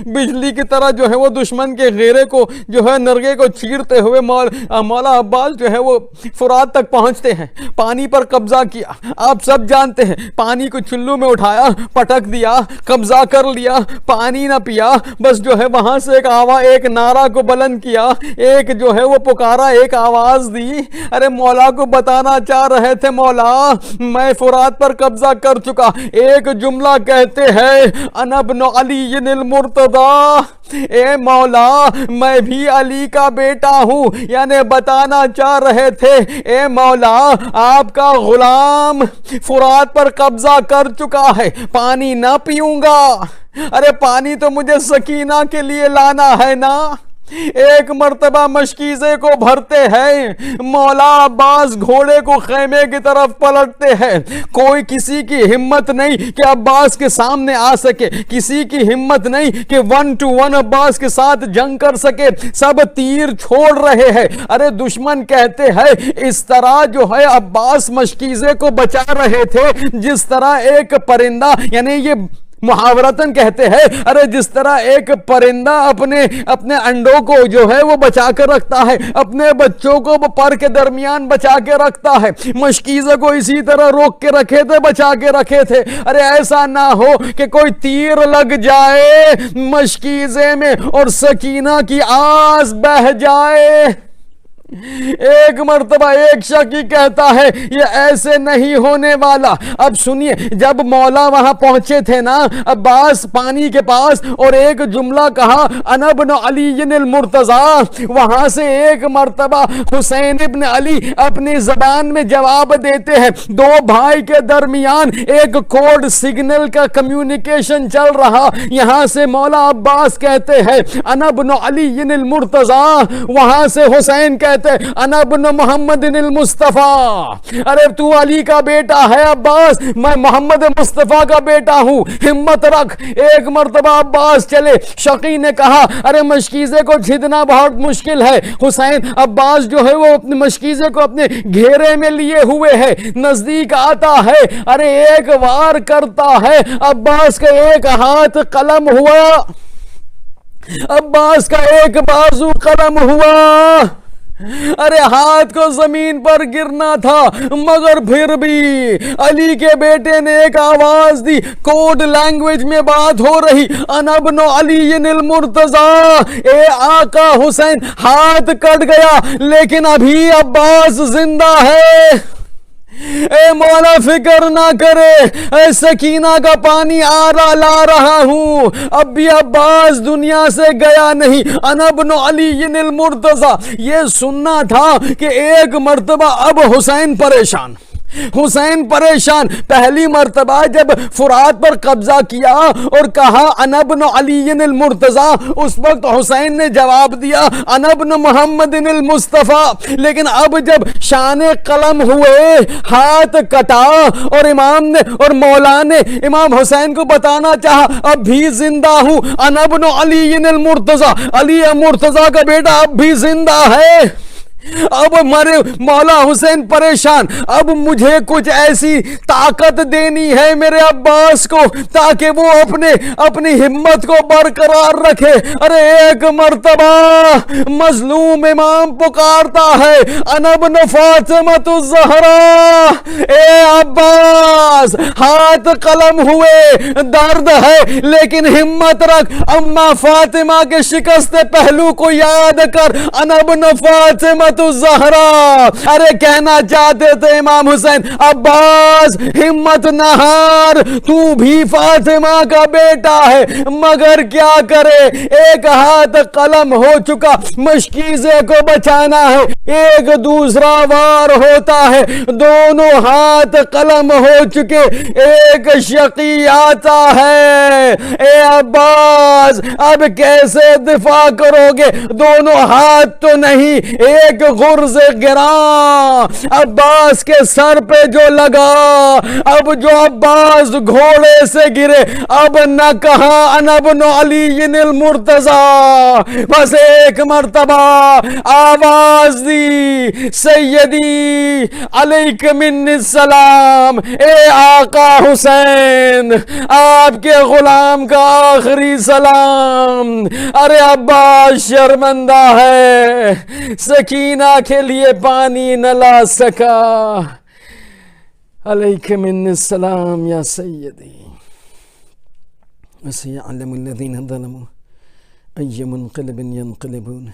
بجلی کی طرح جو ہے وہ دشمن کے غیرے کو جو ہے نرگے کو چیرتے ہوئے مولا عباس جو ہے وہ فرات تک پہنچتے ہیں، پانی پر قبضہ کیا۔ آپ سب جانتے ہیں پانی کو چلو میں اٹھایا، پٹک دیا، قبضہ کر لیا، پانی نہ پیا، بس جو ہے وہاں سے ایک نعرہ کو بلند کیا، ایک جو ہے وہ پکارا، ایک آواز دی۔ ارے مولا کو بتانا چاہ رہے تھے مولا میں فرات پر قبضہ کر چکا، ایک جملہ کہتے ہیں انا ابن علی المرتضی، اے مولا میں بھی علی کا بیٹا ہوں، یعنی بتانا چاہ رہے تھے اے مولا آپ کا غلام فرات پر قبضہ کر چکا ہے، پانی نہ پیوں گا۔ ارے پانی تو مجھے سکینہ کے لیے لانا ہے نا۔ ایک مرتبہ مشکیزے کو بھرتے ہیں، مولا عباس گھوڑے کو خیمے کی طرف پلٹتے ہیں، کوئی کسی کی ہمت نہیں کہ عباس کے سامنے آ سکے، کسی کی ہمت نہیں کہ 1 to 1 عباس کے ساتھ جنگ کر سکے، سب تیر چھوڑ رہے ہیں۔ ارے دشمن کہتے ہیں اس طرح جو ہے عباس مشکیزے کو بچا رہے تھے جس طرح ایک پرندہ، یعنی یہ محاورتاً کہتے ہیں ارے جس طرح ایک پرندہ اپنے انڈوں کو جو ہے وہ بچا کر رکھتا ہے، اپنے بچوں کو وہ پر کے درمیان بچا کے رکھتا ہے، مشکیزہ کو اسی طرح روک کے رکھے تھے، بچا کے رکھے تھے۔ ارے ایسا نہ ہو کہ کوئی تیر لگ جائے مشکیزے میں اور سکینہ کی آس بہہ جائے۔ ایک مرتبہ ایک شخص کہتا ہے یہ ایسے نہیں ہونے والا۔ اب سنیے جب مولا وہاں پہنچے تھے نا عباس پانی کے پاس اور ایک جملہ کہا انا ابن علی المرتضی، وہاں سے ایک مرتبہ حسین ابن علی اپنی زبان میں جواب دیتے ہیں، دو بھائی کے درمیان ایک کوڈ سگنل کا کمیونیکیشن چل رہا، یہاں سے مولا عباس کہتے ہیں انا ابن علی المرتضی، وہاں سے حسین کہتے انا ابن محمد المصطفیٰ، ارے تو علی کا بیٹا ہے عباس، میں محمد مصطفیٰ کا بیٹا ہوں، ہمت رکھ۔ ایک مرتبہ عباس چلے، شقی نے کہا ارے مشکیزے کو چھدنا بہت مشکل ہے، حسین عباس جو ہے وہ اپنے مشکیزے کو اپنے گھیرے میں لیے ہوئے ہے، نزدیک آتا ہے، ارے ایک وار کرتا ہے، عباس کا ایک ہاتھ قلم ہوا، عباس کا ایک بازو قلم ہوا، ارے ہاتھ کو زمین پر گرنا تھا، مگر پھر بھی علی کے بیٹے نے ایک آواز دی، کوڈ لینگویج میں بات ہو رہی، انا ابن علی المرتضی، اے آقا حسین، ہاتھ کٹ گیا لیکن ابھی عباس زندہ ہے۔ اے مولا فکر نہ کرے، اے سکینہ کا پانی لا رہا ہوں، اب بھی عباس دنیا سے گیا نہیں، انا ابن علی المرتضی۔ یہ سننا تھا کہ ایک مرتبہ اب حسین پریشان، پہلی مرتبہ جب فرات پر قبضہ کیا اور کہا انا ابن علی المرتضی، اس وقت حسین نے جواب دیا انا ابن محمد المصطفیٰ، لیکن اب جب شان قلم ہوئے، ہاتھ کٹا اور امام نے اور مولا نے امام حسین کو بتانا چاہا اب بھی زندہ ہوں، انا ابن علی المرتضی، علی مرتضی کا بیٹا اب بھی زندہ ہے۔ اب ہمارے مولا حسین پریشان، اب مجھے کچھ ایسی طاقت دینی ہے میرے عباس کو تاکہ وہ اپنی ہمت کو برقرار رکھے۔ ارے ایک مرتبہ مظلوم امام پکارتا ہے انا ابن فاطمۃ الزہرا، اے عباس ہاتھ قلم ہوئے، درد ہے لیکن ہمت رکھ، اما فاطمہ کے شکست پہلو کو یاد کر، انا ابن فاطمہ जहरा। अरे कहना चाहते थे इमाम हुसैन, अब्बास हिम्मत न हार, तू भी फातिमा का बेटा है, मगर क्या करे, एक हाथ कलम हो चुका, मशकीज़े को बचाना है, एक दूसरा वार होता है, दोनों हाथ कलम हो चुके, एक शकी आता है, ए अब्बास अब कैसे दिफा करोगे, दोनों हाथ तो नहीं, एक गुर्ज गिरा अब्बास के सर पे जो लगा, अब जो अब्बास घोड़े से गिरे, अब न कहा अनबन अली मुर्तजा, बस एक मर्तबा आवाज दी, सैयदी अलैकुम सलाम, ए आका हुसैन आपके गुलाम का आखिरी सलाम। अरे अब्बास शर्मंदा है, सकीना के लिए पानी न ला सका। अलैकुम सलाम या सैयदी, वसयअलमुल्लज़ीना ज़लमू अय्य मुनक़लिबिन यनक़लिबून,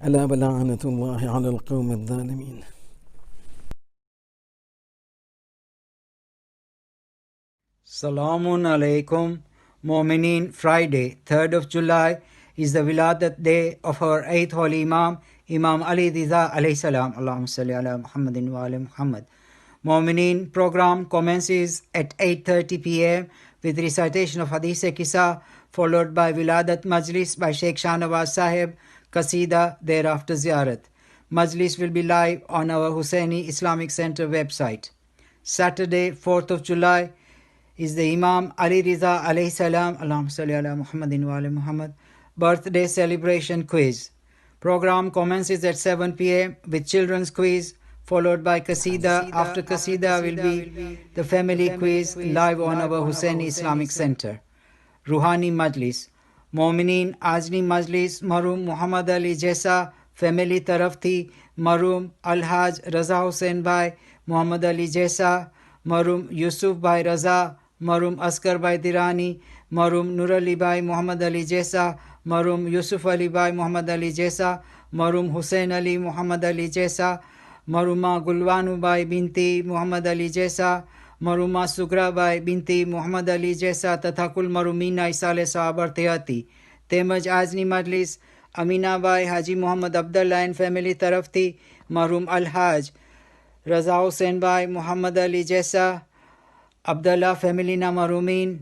अला लअनतुल्लाहि अलल क़ौमिज़ ज़ालिमीन। Salamun alaikum, Mu'mineen. Friday, 3rd of July, is the Wiladat day of our 8th Holy Imam, Imam Ali Riza alayhi salam. Allahumma salli ala Muhammadin wa ala Muhammad. Mu'mineen program commences at 8:30 p.m. with recitation of Hadith Kisa, followed by Wiladat Majlis by Sheikh Shahnawaz Sahib, Qasida, thereafter Ziyarat. Majlis will be live on our Hussaini Islamic Center website. Saturday, 4th of July, is the Imam Ali Riza alayhi salam, Allahumma salli ala Muhammadin wa ala Muhammad, birthday celebration quiz. Program commences at 7 p.m. with children's quiz, followed by Qasida. After Qasida will be the family quiz live on our Hussaini Islamic Center. Ruhani Majlis. Momineen Ajni Majlis Maroom Muhammad Ali Jaisa family tarafthi Maroom Alhaj Raza Hussain Bhai Muhammad Ali Jaisa, Maroom Yusuf Bhai Raza, Maroom Askar Bhai Dirani, Maroom Nur Ali Bhai Muhammad Ali Jaisa, Maroom Yusuf Ali Bhai Muhammad Ali Jaisa, Maroom Hussain Ali Muhammad Ali Jaisa, Maruma Gulwanu Bhai Binti Muhammad Ali Jaisa, Maruma Sugra Bhai Binti Muhammad Ali Jaisa तथा कुल मरूमीना इसाले साबर तहती तेमज आजनी मजलिस अमीना बाई हाजी मोहम्मद Abdullah and family तरफ थी मरहूम अलहाज रज़ा हुसैन बाई मोहम्मद अली जैसा अब्दुल्ला फैमिली ना मरूमीन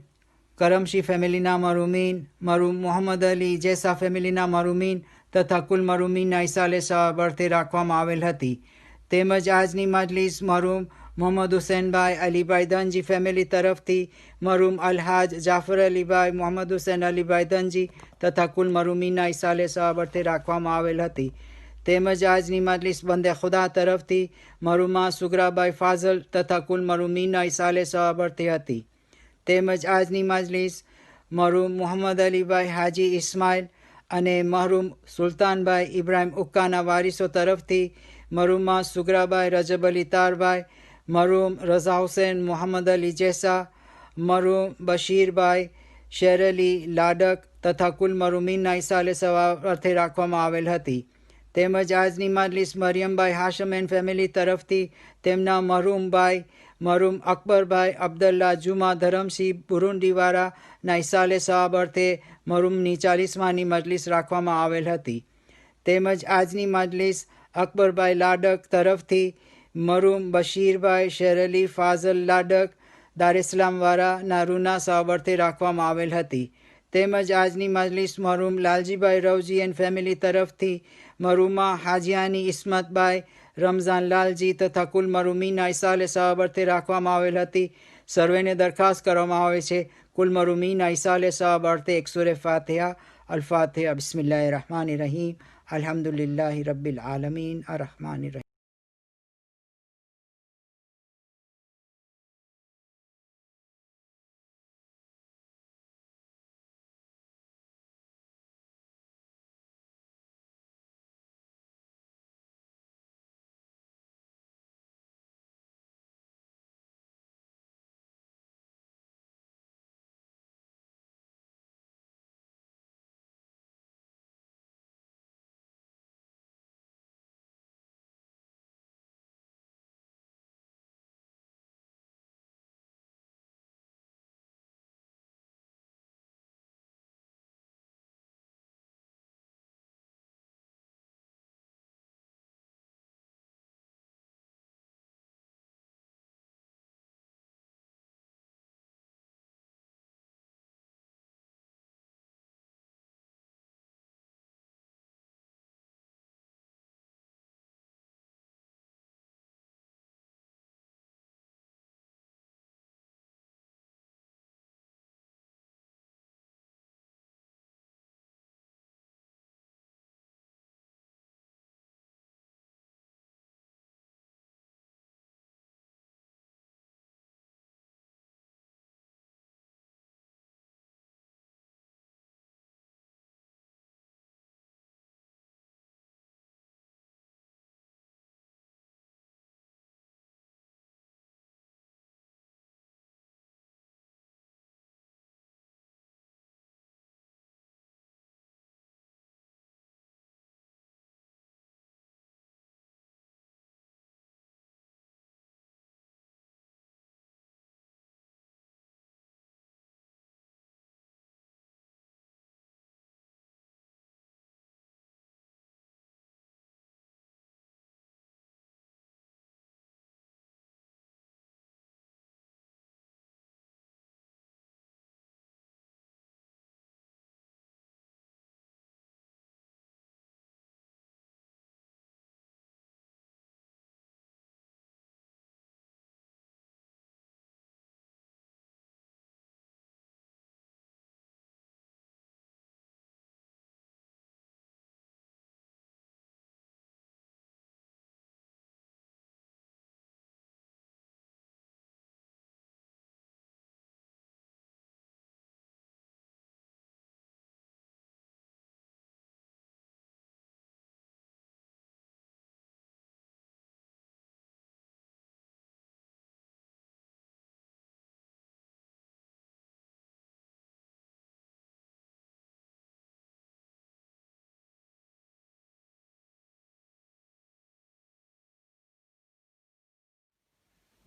करमशी फैमिली ना मरूमीन मरहूम मोहम्मद अली जैसा फैमिली ना मरूमीन तथा कुल मरूमीना इसाले साबर ते રાખવામાં આવેલ હતી તેમજ આજની મજલિસ મરહૂમ મોહમ્મદ હુસૈનભાઈ અલીભાઈ દનજી ફેમિલી તરફથી મરહૂમ અલહાજ જાફર અલીભાઈ મોહમ્મદ હુસૈન અલીભાઈ દનજી તથા કુલ મરહૂમીના ઇસાલે સહાબરથી રાખવામાં આવેલ હતી તેમજ આજની મજલિસ બંદે ખુદા તરફથી મરહૂમા સુગરાબાઈ ફાઝલ તથા કુલ મરહૂમીના ઇસાલે સહાબરથી હતી તેમજ આજની મજલિસ મરહૂમ મોહમ્મદ અલીભાઈ હાજી ઇસ્માઇલ અને મરહૂમ સુલતાનભાઈ ઇબ્રાહિમ ઉક્કાના વારિસો તરફથી મરહૂમા સુગરાબાઈ રજબ અલી તારભાઈ મરહૂમ રઝા હુસૈન મોહમ્મદ અલી જેસા મરહૂમ બશીરભાઈ શેર અલી લાડક તથા કુલ મરહૂમીના ઇસાલે સવારથી રાખવામાં આવેલ હતી તેમજ આજની મજલિસ મરિયમભાઈ હાશમ એન્ડ ફેમિલી તરફથી તેમના મરહૂમભાઈ મરહૂમ અકબરભાઈ અબ્દુલ્લા જુમા ધરમસિંહ બુરુંડીવાળાના ઇસાલે સવાબ અર્થે મરહૂમની 40માની મજલિસ રાખવામાં આવેલ હતી તેમજ આજની મજલિસ અકબરભાઈ લાડક તરફથી મરહૂમ બશીરભાઈ શેર અલી ફાઝલ લાડક દારેસ્લામવાળાના રૂના સવાબરથી રાખવામાં આવેલ હતી તેમજ આજની મજલિસ મરહૂમ લાલજીભાઈ રવજી એન્ડ ફેમિલી તરફથી મરહૂમા હાજીયાની ઇસ્મતભાઈ રમઝાન લાલજી તથા કુલ મરહૂમીના ઇસાલે સવાબરથી રાખવામાં આવેલ હતી સર્વેને દરખાસ્ત કરવામાં આવે છે કુલ મરહૂમીના ઇસાલે સવાબ અર્થે એક સૂરે ફાતિહા અલ ફાતિહા બિસ્મિલ્લાહિર रहमानिर रहीम अल्हम्दुलिल्लाहि रब्बिल आलमीन अर्रहमानिर रहीम।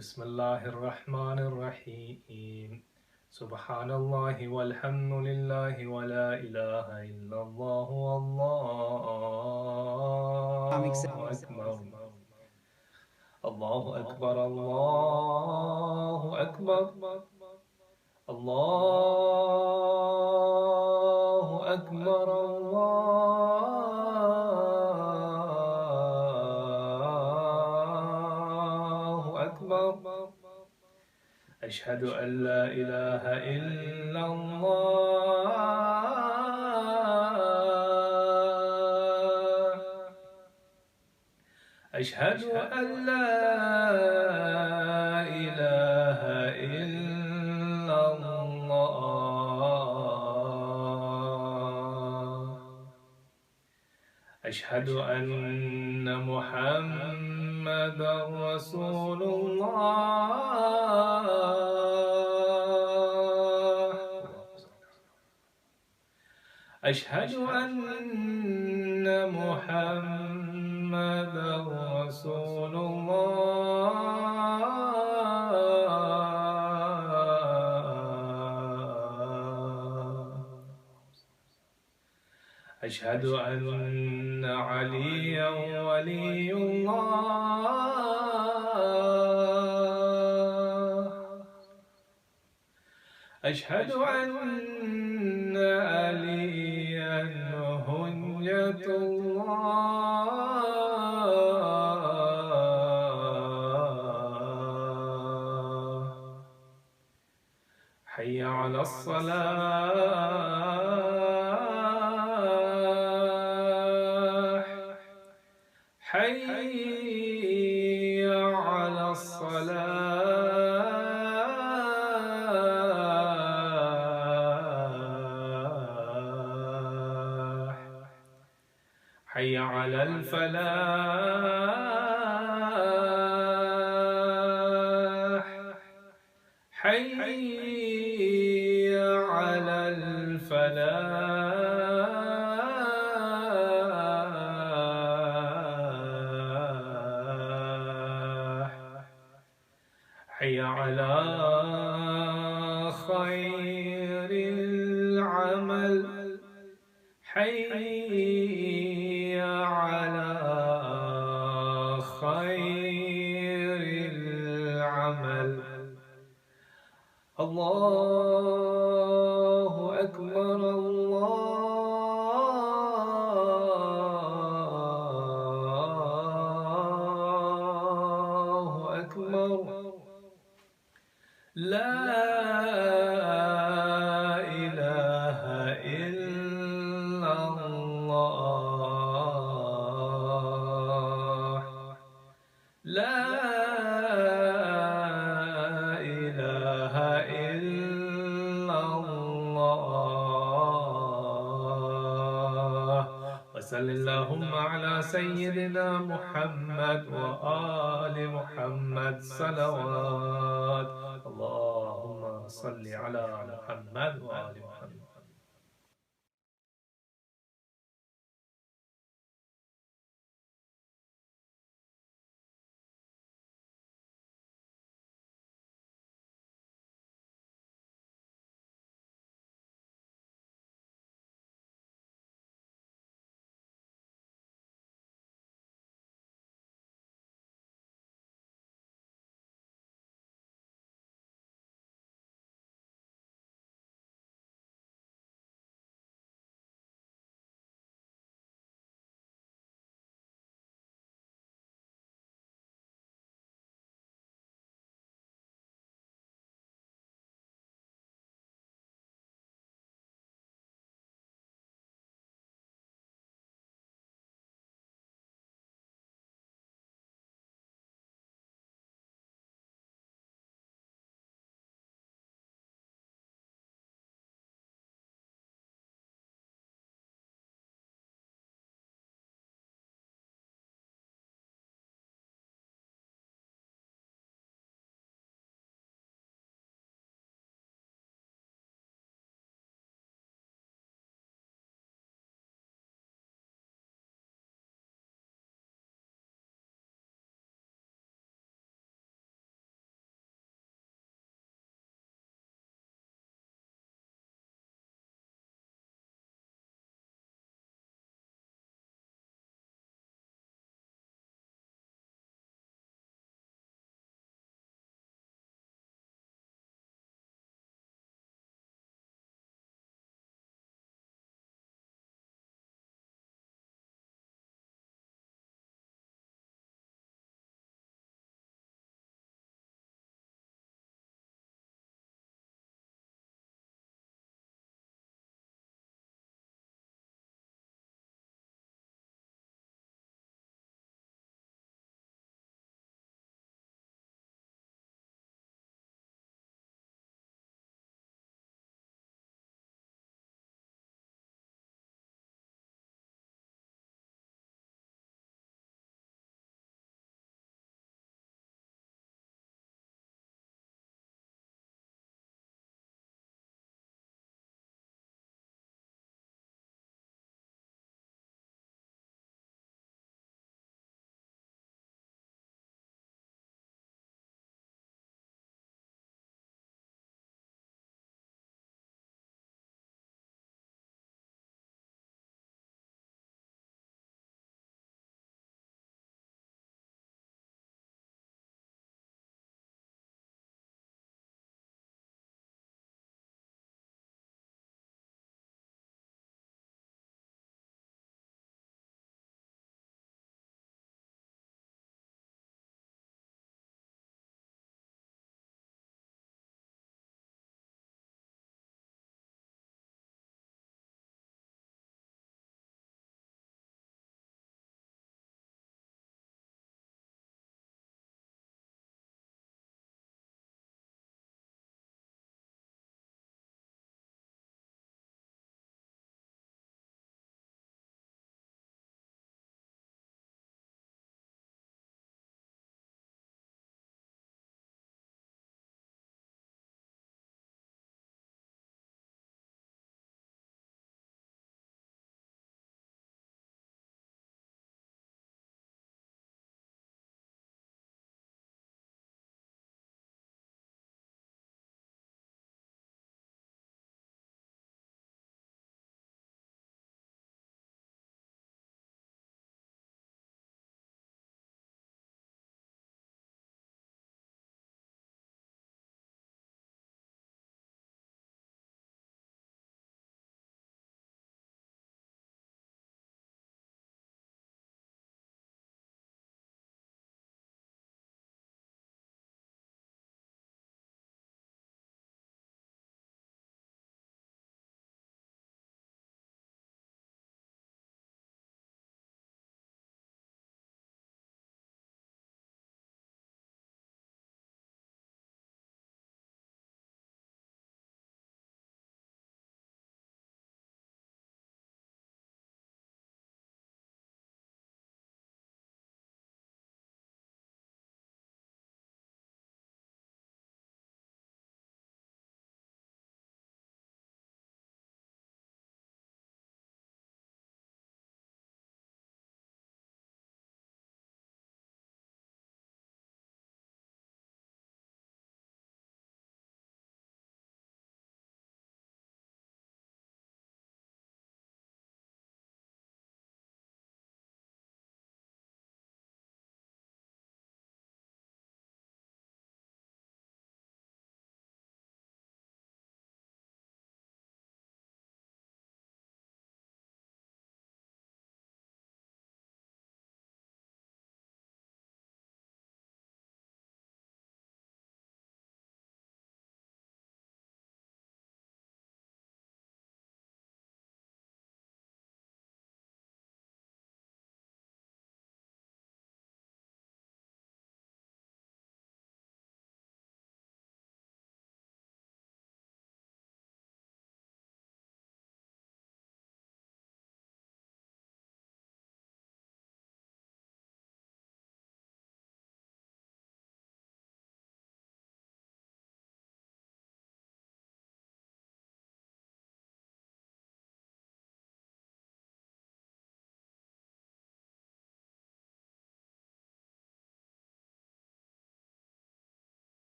بسم الله الرحمن الرحيم سبحان الله والحمد لله ولا إله إلا الله والله أكبر الله أكبر الله أكبر الله أكبر الله أكبر أشهد أن لا إله إلا الله أشهد أن لا إله إلا الله أشهد أن محمدا رسول الله أشهد أن محمدا رسول الله أشهد أن عليا ولي الله أشهد أن عليا هنية الله حي على الصلاة حي على الصلاة حي على الفلاح حي على الفلاح حي على خير العمل حي على خير العمل الله أكبر الله أكبر لا إله إلا الله لا إله إلا الله وصل اللهم على سيدنا محمد وآل محمد صلوات اللهم صل على محمد وآل محمد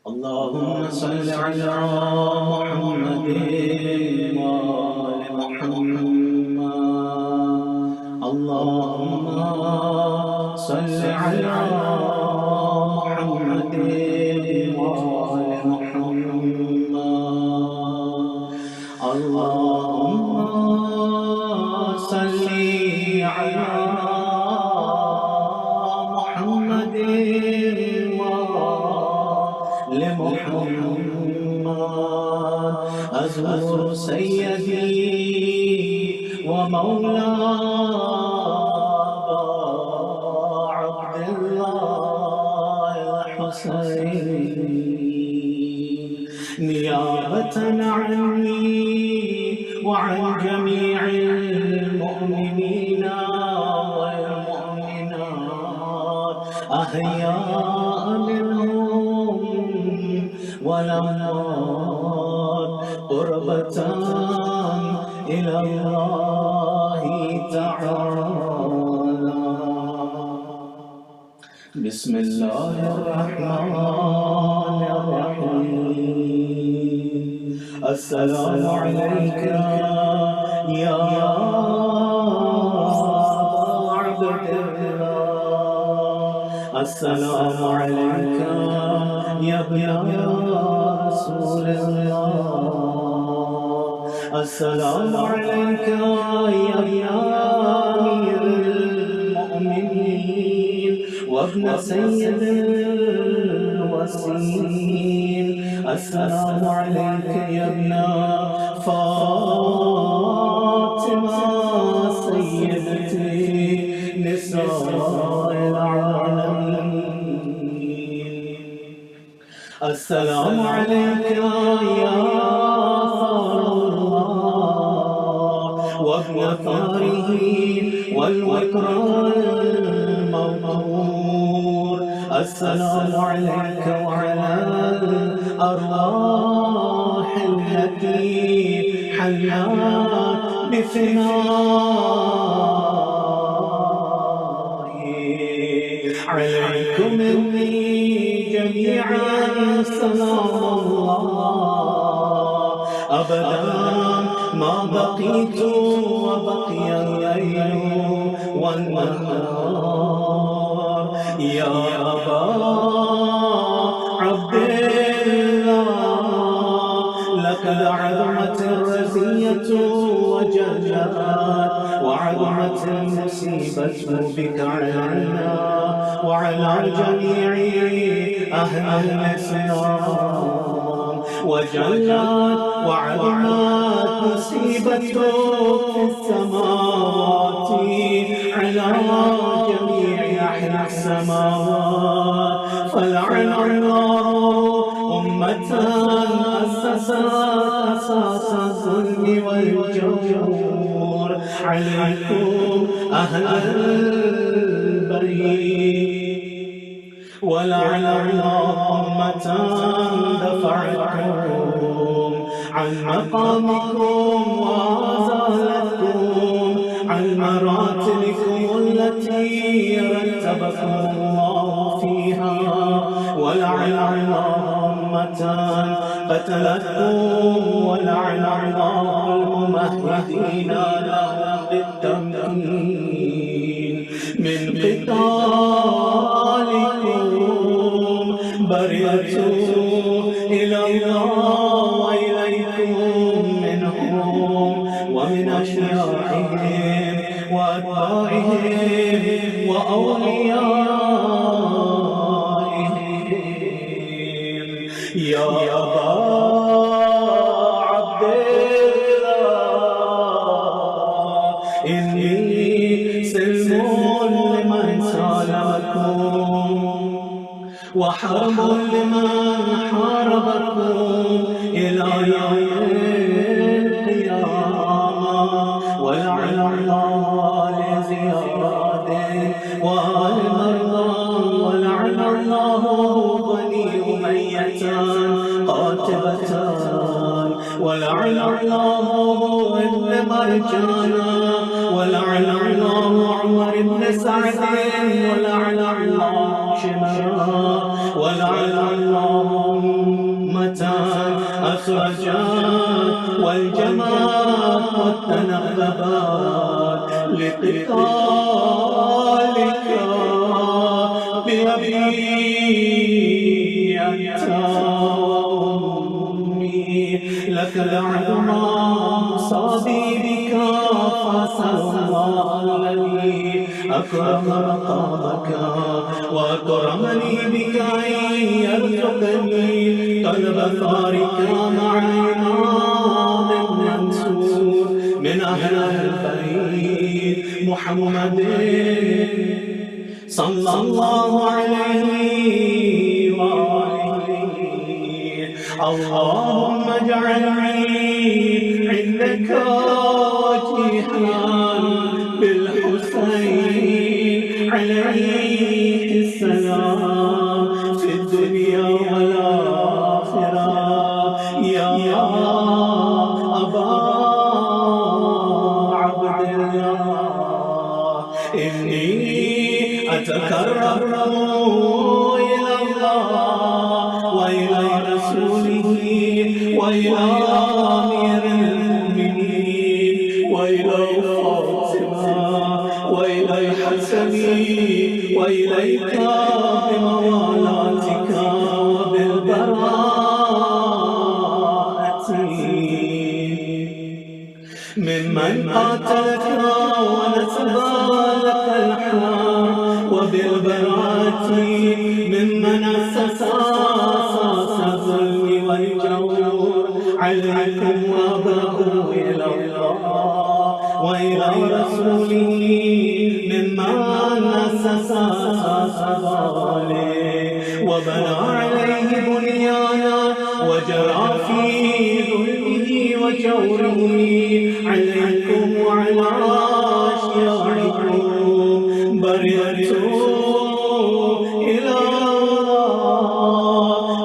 اللهم صل على محمد وآل محمد. اللهم صل على محمد وآل محمد. اللهم صل على محمد لمحمد. أزور سيدي ومولاي عبد الله الحسين نيابة عني وعن جميع المؤمنين والمؤمنات أحياء منهم والأموات قربة إلى الله تعالى. بسم الله الرحمن الرحيم. السلام عليك يا عبد الله. السلام عليك يا ابن رسول الله. السلام عليك يا أمير المؤمنين وابن سيد الوسيم. السلام عليك يا ابن فاطمة سيدتي نساء العالمين. السلام عليك يا وابن ثاره والوكر الموقور. السلام عليك وعلى الأرواح التي حلت بفنائي. عليكم مني جميعا سلام الله أبدا ما بقيت وبقي الليل والنهار. يا أبا عبد الله لك عظمت الرزية وجلت وعظمت المصيبة بك علينا وعلى جميع أهل الإسلام. وجلت وعظمت مصيبة في السماوات على جميع أهل السماوات. فلعن الله أمة أسست أساس الظلم والجور عليكم أهل البيت. ولعن الله أمة دفعتكم عن مقامكم وأزالتكم عن مراتبكم التي رتبكم الله فيها. ولعن الله أمة قتلتكم. ولعن الله الممهدين لهم بالتمكين من قتالكم. برئت إلى الله وإليكم منهم ومن أشياعهم وأتباعهم وأوليائهم. يا أبا عبد الله إني سلم لمن سالمكم وحرب لمن حاربكم إلى يوم القيامة. ولعن الله لزياد وآل مرضان. ولعن الله بني أمية قاتبتان. ولعن الله ابن مرجانا. ولعن الله عمر بن سعد. ولعن الله شمرا. ولعن الله أسرجت والجمات والتنببات لقتالك بأبي أنت وأمي لك العظمى صديقك فاسأل الله الذي أكرم مقامك وأكرمني بك أن يرزقني طلب ثارك مع إمام منصور من أهل البيت محمد صلى الله عليه وآله. اللهم اجعلني عندك وجيها بالحسين عليه السلام في الدنيا والآخرة يا أبا عبد الله. إني أتقرب إلى الله وإلى رسوله وإلى أمير المؤمنين وإلى فاطمة وإلى الحسن وإليك بموالاتك وبالبراءة ممن قاتلك ونسب لك الحرب وبالبراءة ممن أسس الظلم والجور عليكم وأباءوا إلى الله وإلى رسوله ممن أسس الظالم وبنى عليه بنيانا وجرى في ظلمه وجوره عليكم وعلى أشياعكم برئت إلى الله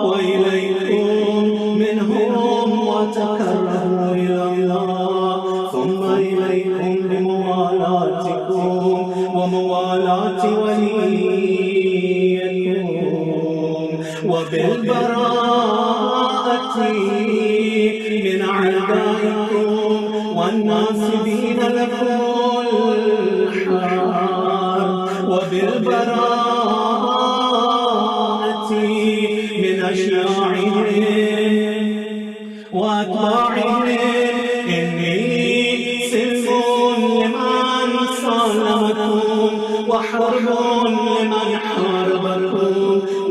وإليكم منهم وتكرموا إلى الله ثم إليكم بموالاتكم وموالاة وليكم وبالبراءة من أعدائكم والناصبين لكم الحرب وبالبراءة من أشياعهم وأتباعهم. إني سلم لمن سالمكم وحرب لمن حاربكم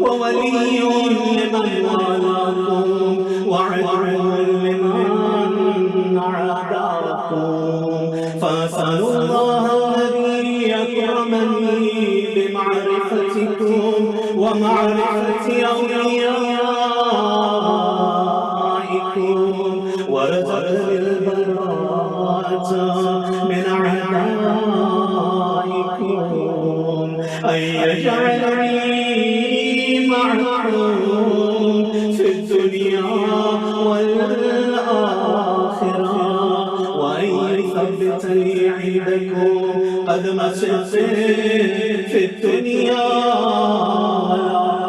وولي لمن والاكم وعدو لمن عاداكم. فأسأل الله الذي أكرمني بمعرفتكم ومعرفة أوليائكم ورزقني البراءة من أعدائكم أن يجعلني معكم في الدنيا والآخرة وأن يثبتني عندكم قدم صدق في الدنيا والآخرة.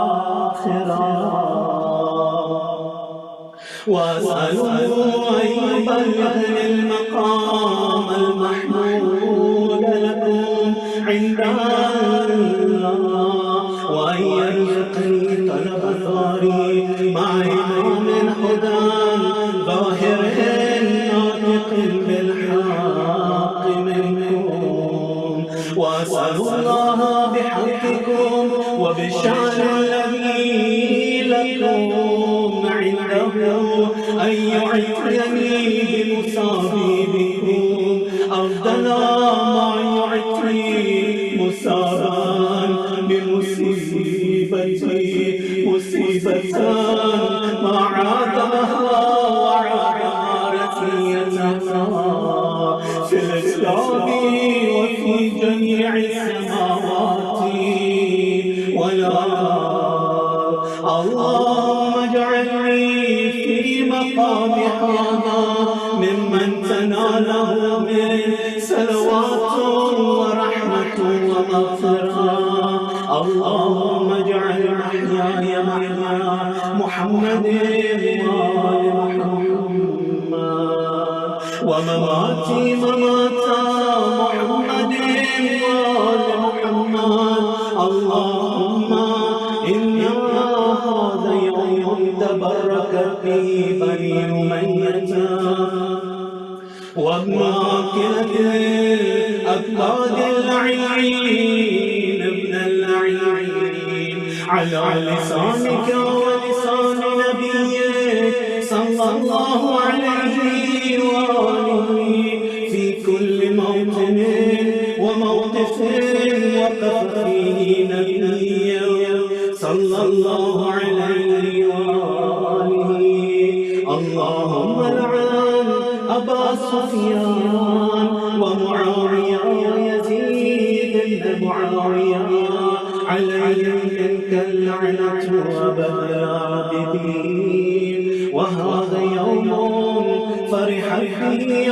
وأسأله أن يبلغني المقام المحمود لكم عند الله وأن يرزقني طلب ثاري مع إمام هدى ظاهر ناطق بالحق منكم. وأسأل الله بحقكم وبالشأن الذي لكم عنده أن يعطيني بمصابيبكم أفضل ما يعطي مصابا بمصيبتي مصيبة ما عاتبها وعاتبها رثيتها في الإسلام وفي جميع السماوات والأرض. اللهم اجعلني في مقام هذا ممن تناله من صلوات ورحمة ومغفرة. اللهم اجعل محياي محيا محمد وآل محمد ومماتي ممات محمد وآل محمد. اللهم إنا هذا يوم تبركت به بني أمية وابن عاقلة الأكباد اللعين ابن اللعين على لسانك ولسان نبيك صلى الله عليه وآله في كل موطن وموقف وقف فيه نبيا صلى الله عليه وآله. اللهم لعن أبا سفيان ومعاوية يزيد بن معاوية عليهم منك اللعنة أبد العابدين. وهذا يوم فرح فيه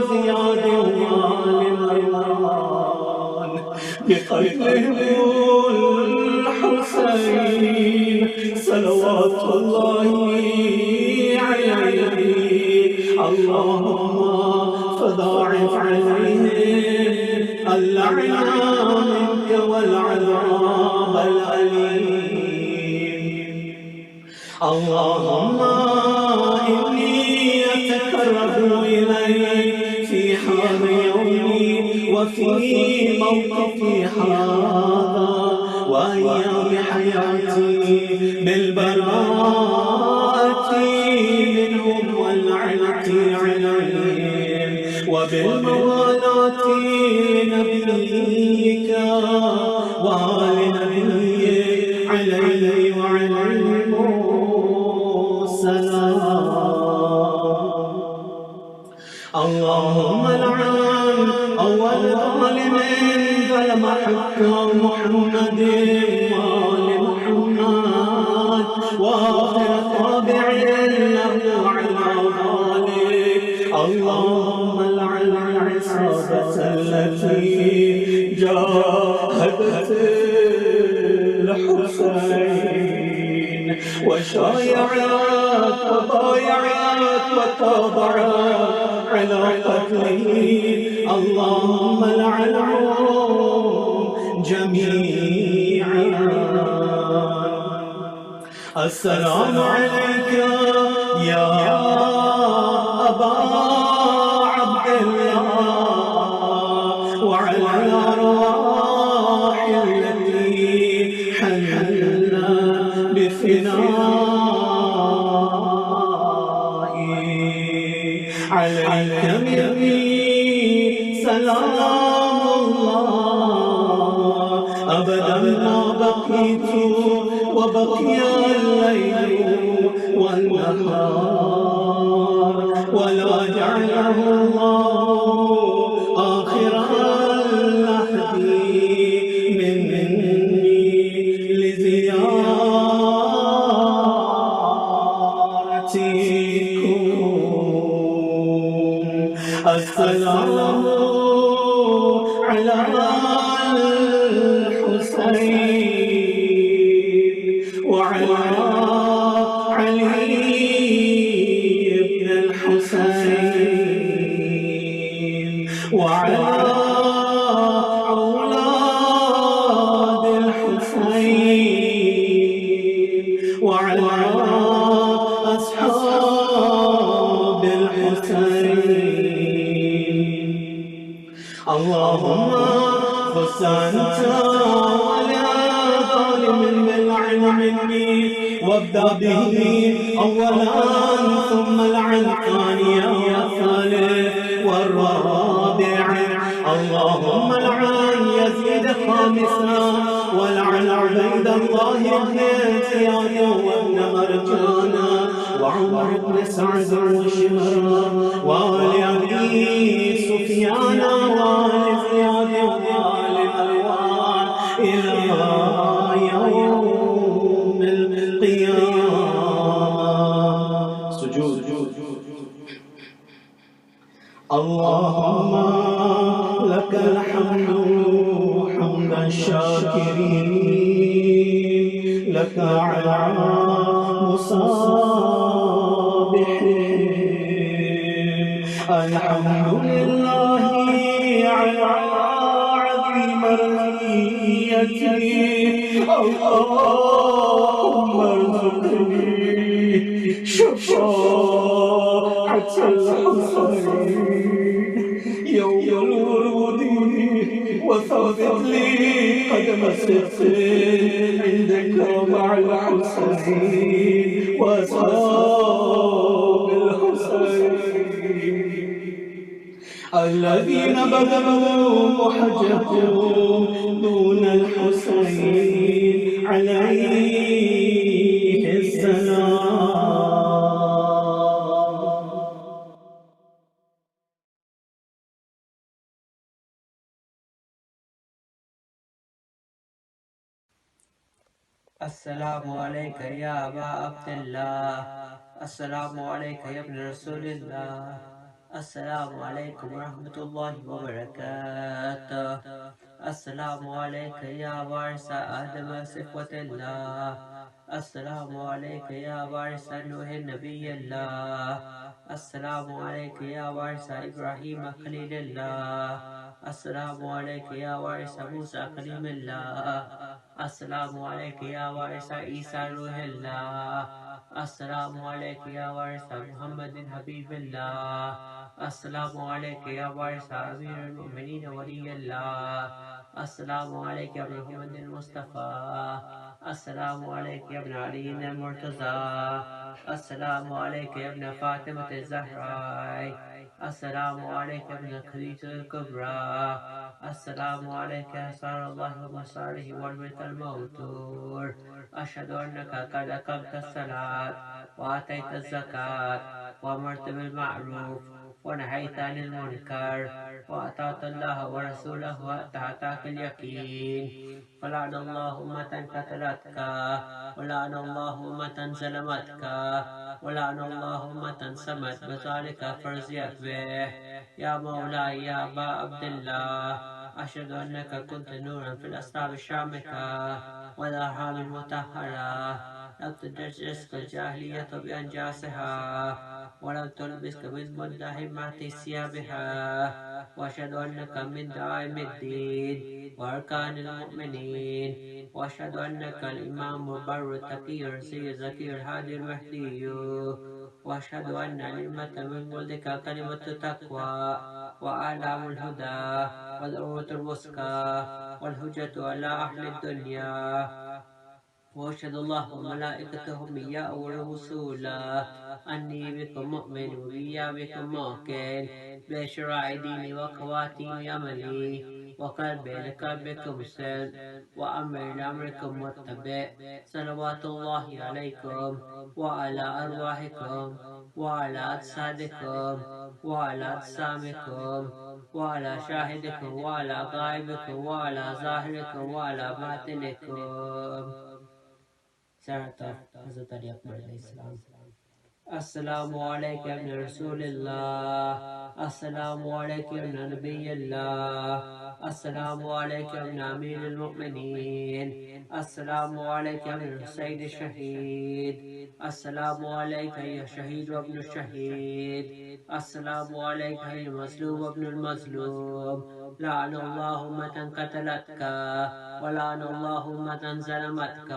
زياد وآل مروان بقتلهم الحسين صلوات الله عليه. اللهم فضاعف عليهم اللعنة منك والعذاب الأليم. اللهم إني أتقرب إليك في هذا يومي وفي موقفي هذا وأيام حياتي بالبراءة منهم والعنة عليهم وبالموالاة نبيك وآل نبيك عليه وعليهم السلام. اللهم لعن أول ظالم ظلم حق محمد وآل محمد وآخر تابع له على ذلك. اللهم لعن العصابة التي جاهدت الحسين وشايعت وبايعت وتابعت على قتله. اللهم لعنهم جميعا. السلام عليك يا أبا عبد الله وعلى الأرواح التي حللنا بفنائي. عليك مني سلام الله أبدا ما بقيت وبقي الليل والنهار ولا جعله الله آخر اللحد مني لزيارتكم. السلام على الحسين وعلى علي بن الحسين وعلى أولاد الحسين وعلى أصحاب الحسين. اللهم خذ أنت ولا ظالم باللعن مني وابدأ به أولا ثم العن ثانيا والثالث والرابع. اللهم لعن يزيد خامسا ولعن عبيد الله بن زياد وابن مرجانا وعمر بن سعد وشمرا وآل أبي سفيان وآل زياد وآل مروان إلى يوم القيامة. سجود. اللهم لك الحمد حمد الشاكرين لك على مصابحين. الحمد لله على عظيم رزقيته اللهم ارزقني شفاعة الحسين يوم الورود وثبت لي قدم صدق عندك مع الحسين وأصحاب الحسين الذين بذلوا وحجبوا دون الحسين عليه السلام. السلام عليك يا أبا عبد الله. السلام عليك يا ابن رسول الله. السلام عليكم ورحمة الله وبركاته. السلام عليك يا وارث آدم صفوة الله. السلام عليك يا وارث نوح نبي الله. السلام عليك يا وارث إبراهيم خليل الله. السلام عليك يا وارث موسى كليم الله. السلام عليك يا وارث عيسى روح الله. السلام عليك يا وارث محمد حبيب الله. السلام عليك يا وارث أمير المؤمنين ولي الله. السلام عليك يا ابن محمد المصطفى. السلام عليك يا ابن علي المرتضى. السلام عليك يا ابن فاطمة الزهراء. السلام عليك يا ابن خديجة الكبرى. السلام عليك يا سار الله ومصاره والملك الموتور. أشهد أنك قد أقمت الصلاة وآتيت الزكاة وأمرت بالمعروف ونهيت عن المنكر وأطعت الله ورسوله حتى أتاك اليقين. فلعن الله أمة قتلتك ولعن الله أمة ظلمتك ولعن الله أمة سمت بذلك فرزيت به. يا مولاي يا أبا عبد الله أشهد أنك كنت نورا في الأصلاب الشامخة والأرحام المطهرة. لم تدرسك الجاهلية بأنجاسها ولم تلبسك من مدهمات ثيابها. وأشهد أنك من دعائم الدين وأركان المؤمنين. وأشهد أنك الإمام البر التقي الرزي الزكي الهادي المهدي. وأشهد أن نعمة من ولدك كلمة التقوى وأعلام الهدى والعروة الوثقى والهجة على أهل الدنيا. وأشهد الله وملائكته إياه ورسوله أني بكم مؤمن وبيا بكم موقن بشرع ديني وخواتيم عملي وقلبي لقلبكم سل وأمر لأمركم متبع. صلوات الله عليكم وعلى أرواحكم وعلى أجسادكم وعلى أجسامكم وعلى شاهدكم وعلى غائبكم وعلى ظاهركم وعلى باطنكم. حضرت علی اکبر علیہ السلام. السلام عليك يا ابن رسول الله. السلام عليك يا ابن نبي الله. السلام عليك يا ابن أمير المؤمنين. السلام عليك يا ابن السيد الشهيد. السلام عليك يا شهيد وابن الشهيد. السلام عليك يا المظلوم وابن المظلوم. لعن الله أمة قتلتك ولعن الله أمة ظلمتك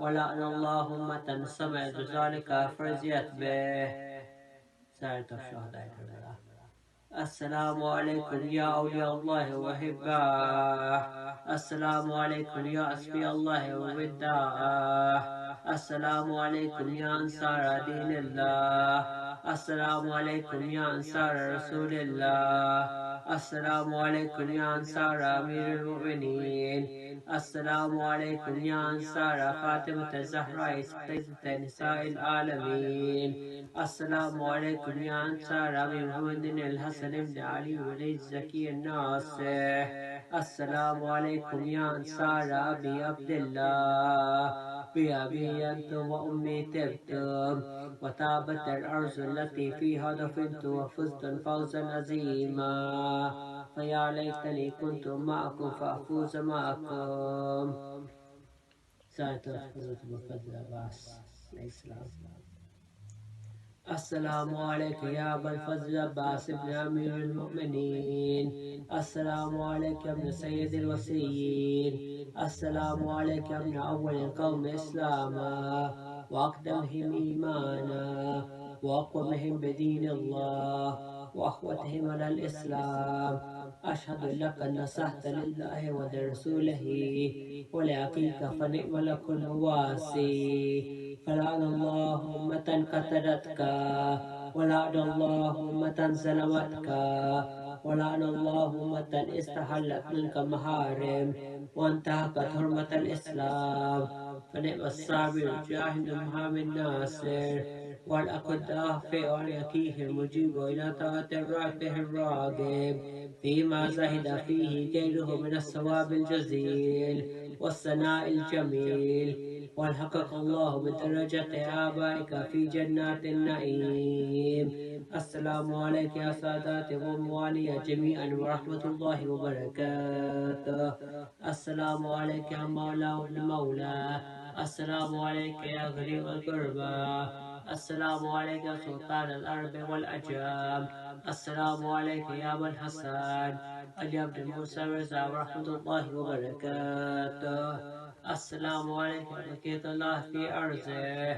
ولعن الله أمة سمعت بذلك فرزيت به. سائر الشهداء. السلام عليكم يا أولياء الله وحباه. السلام عليكم يا أصفياء الله ووداه. السلام عليكم يا أنصار دين الله. السلام عليكم يا أنصار رسول الله. السلام عليكم يا أنصار أمير المؤمنين. السلام عليكم يا أنصار فاطمة الزهراء سيدة نساء العالمين. السلام عليكم يا أنصار أبي محمد الحسن بن علي ولي الزكي الناصح. السلام عليكم يا أنصار أبي عبد الله. بأبي أنتم وأمي تبتم وتابت الأرض التي فيها دفنت وفزت فوزا عظيما. فيا ليتني كنت معكم فأفوز معكم. سائر حضرت المفضل عباس عليه السلام. السلام عليك يا أبا الفضل عباس بن أمير المؤمنين. السلام عليك يا ابن سيد الوسيين. السلام عليك يا ابن أول القوم إسلاما وأقدمهم إيمانا وأقومهم بدين الله وأخوتهم على الإسلام. أشهد لك أن نصحت لله ولرسوله ولأخيك فنعم لك المواسي. فلعن الله أمة قتلتك ولعن الله أمة سلمتك ولعن الله أمة استحلت منك محارم وانتهكت حرمة الإسلام. فنعم الصابر الجاهد محامي الناصر والأخ الدافع واليكيه المجيب إلى طاعة الرافع الراغب فيما زهد فيه غيره من الثواب الجزيل والثناء الجميل. والحقق الله بدرجة آبائك في جنات النعيم. السلام عليك يا سادات وموالي جميعا ورحمة الله وبركاته. السلام عليك يا مولى والمولى. السلام عليك يا غريب القربى. السلام عليك يا سلطان الأرب والأجام. السلام عليك يا أبا الحسن علي بن موسى رضا ورحمة الله وبركاته. السلام عليك يا بقية الله في أرضه.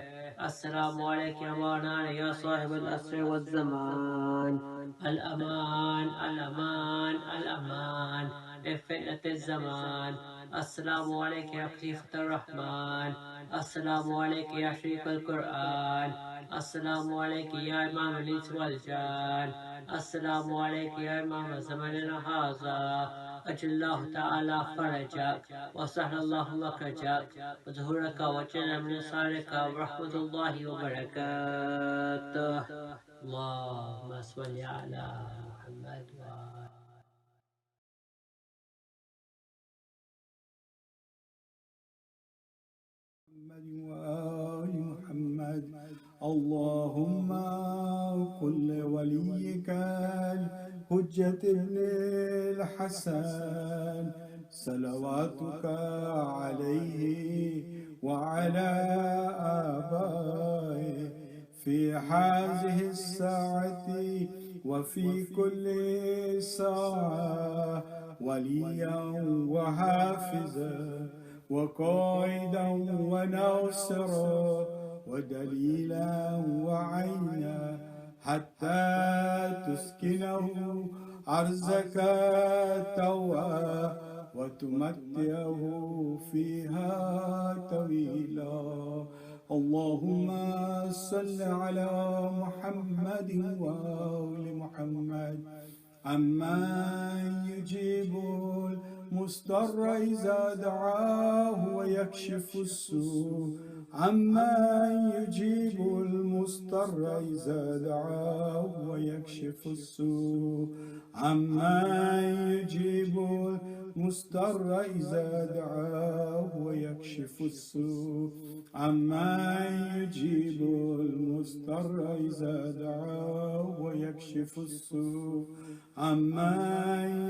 السلام عليك يا مولانا يا صاحب الأسر والزمان. الأمان الأمان الأمان بفتنة الزمان. السلام عليك يا خليفة الرحمن. السلام عليك يا شريك القرآن. السلام عليك يا إمام الإنس والجان. السلام عليك يا إمام زماننا هذا. أجل الله تعالى فرجك وسهل الله مخرجك وظهورك وجل من صالك ورحمة الله وبركاته. اللهم صل على محمد وآله وآل محمد. اللهم كل وليك الحجة ابن الحسن صلواتك عليه وعلى آبائه في هذه الساعة وفي كل ساعة وليا وحافظا وقائدا وناصرا ودليلا وعينا حتى تسكنه أرزك توا وتمتعه فيها طويلا. اللهم صل على محمد وآل محمد. أما يجيب المضطر إذا دعاه ويكشف السوء. أما يجيب المضطر إذا دعاه ويكشف السوء. أما يجيب المضطر إذا دعاه ويكشف السوء. أما يجيب المضطر إذا دعاه ويكشف السوء. أما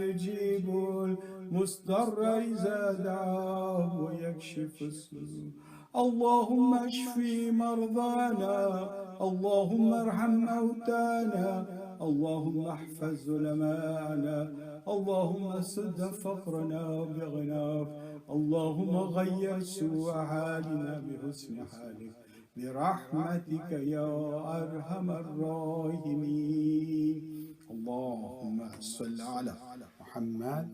يجيب المضطر إذا دعاه ويكشف السوء. اللهم اشف مرضانا. اللهم ارحم موتانا. اللهم احفظ علماءنا. اللهم سد فقرنا بغناك. اللهم غير سوء حالنا بحسن حالك برحمتك يا أرحم الراحمين. اللهم صل على محمد.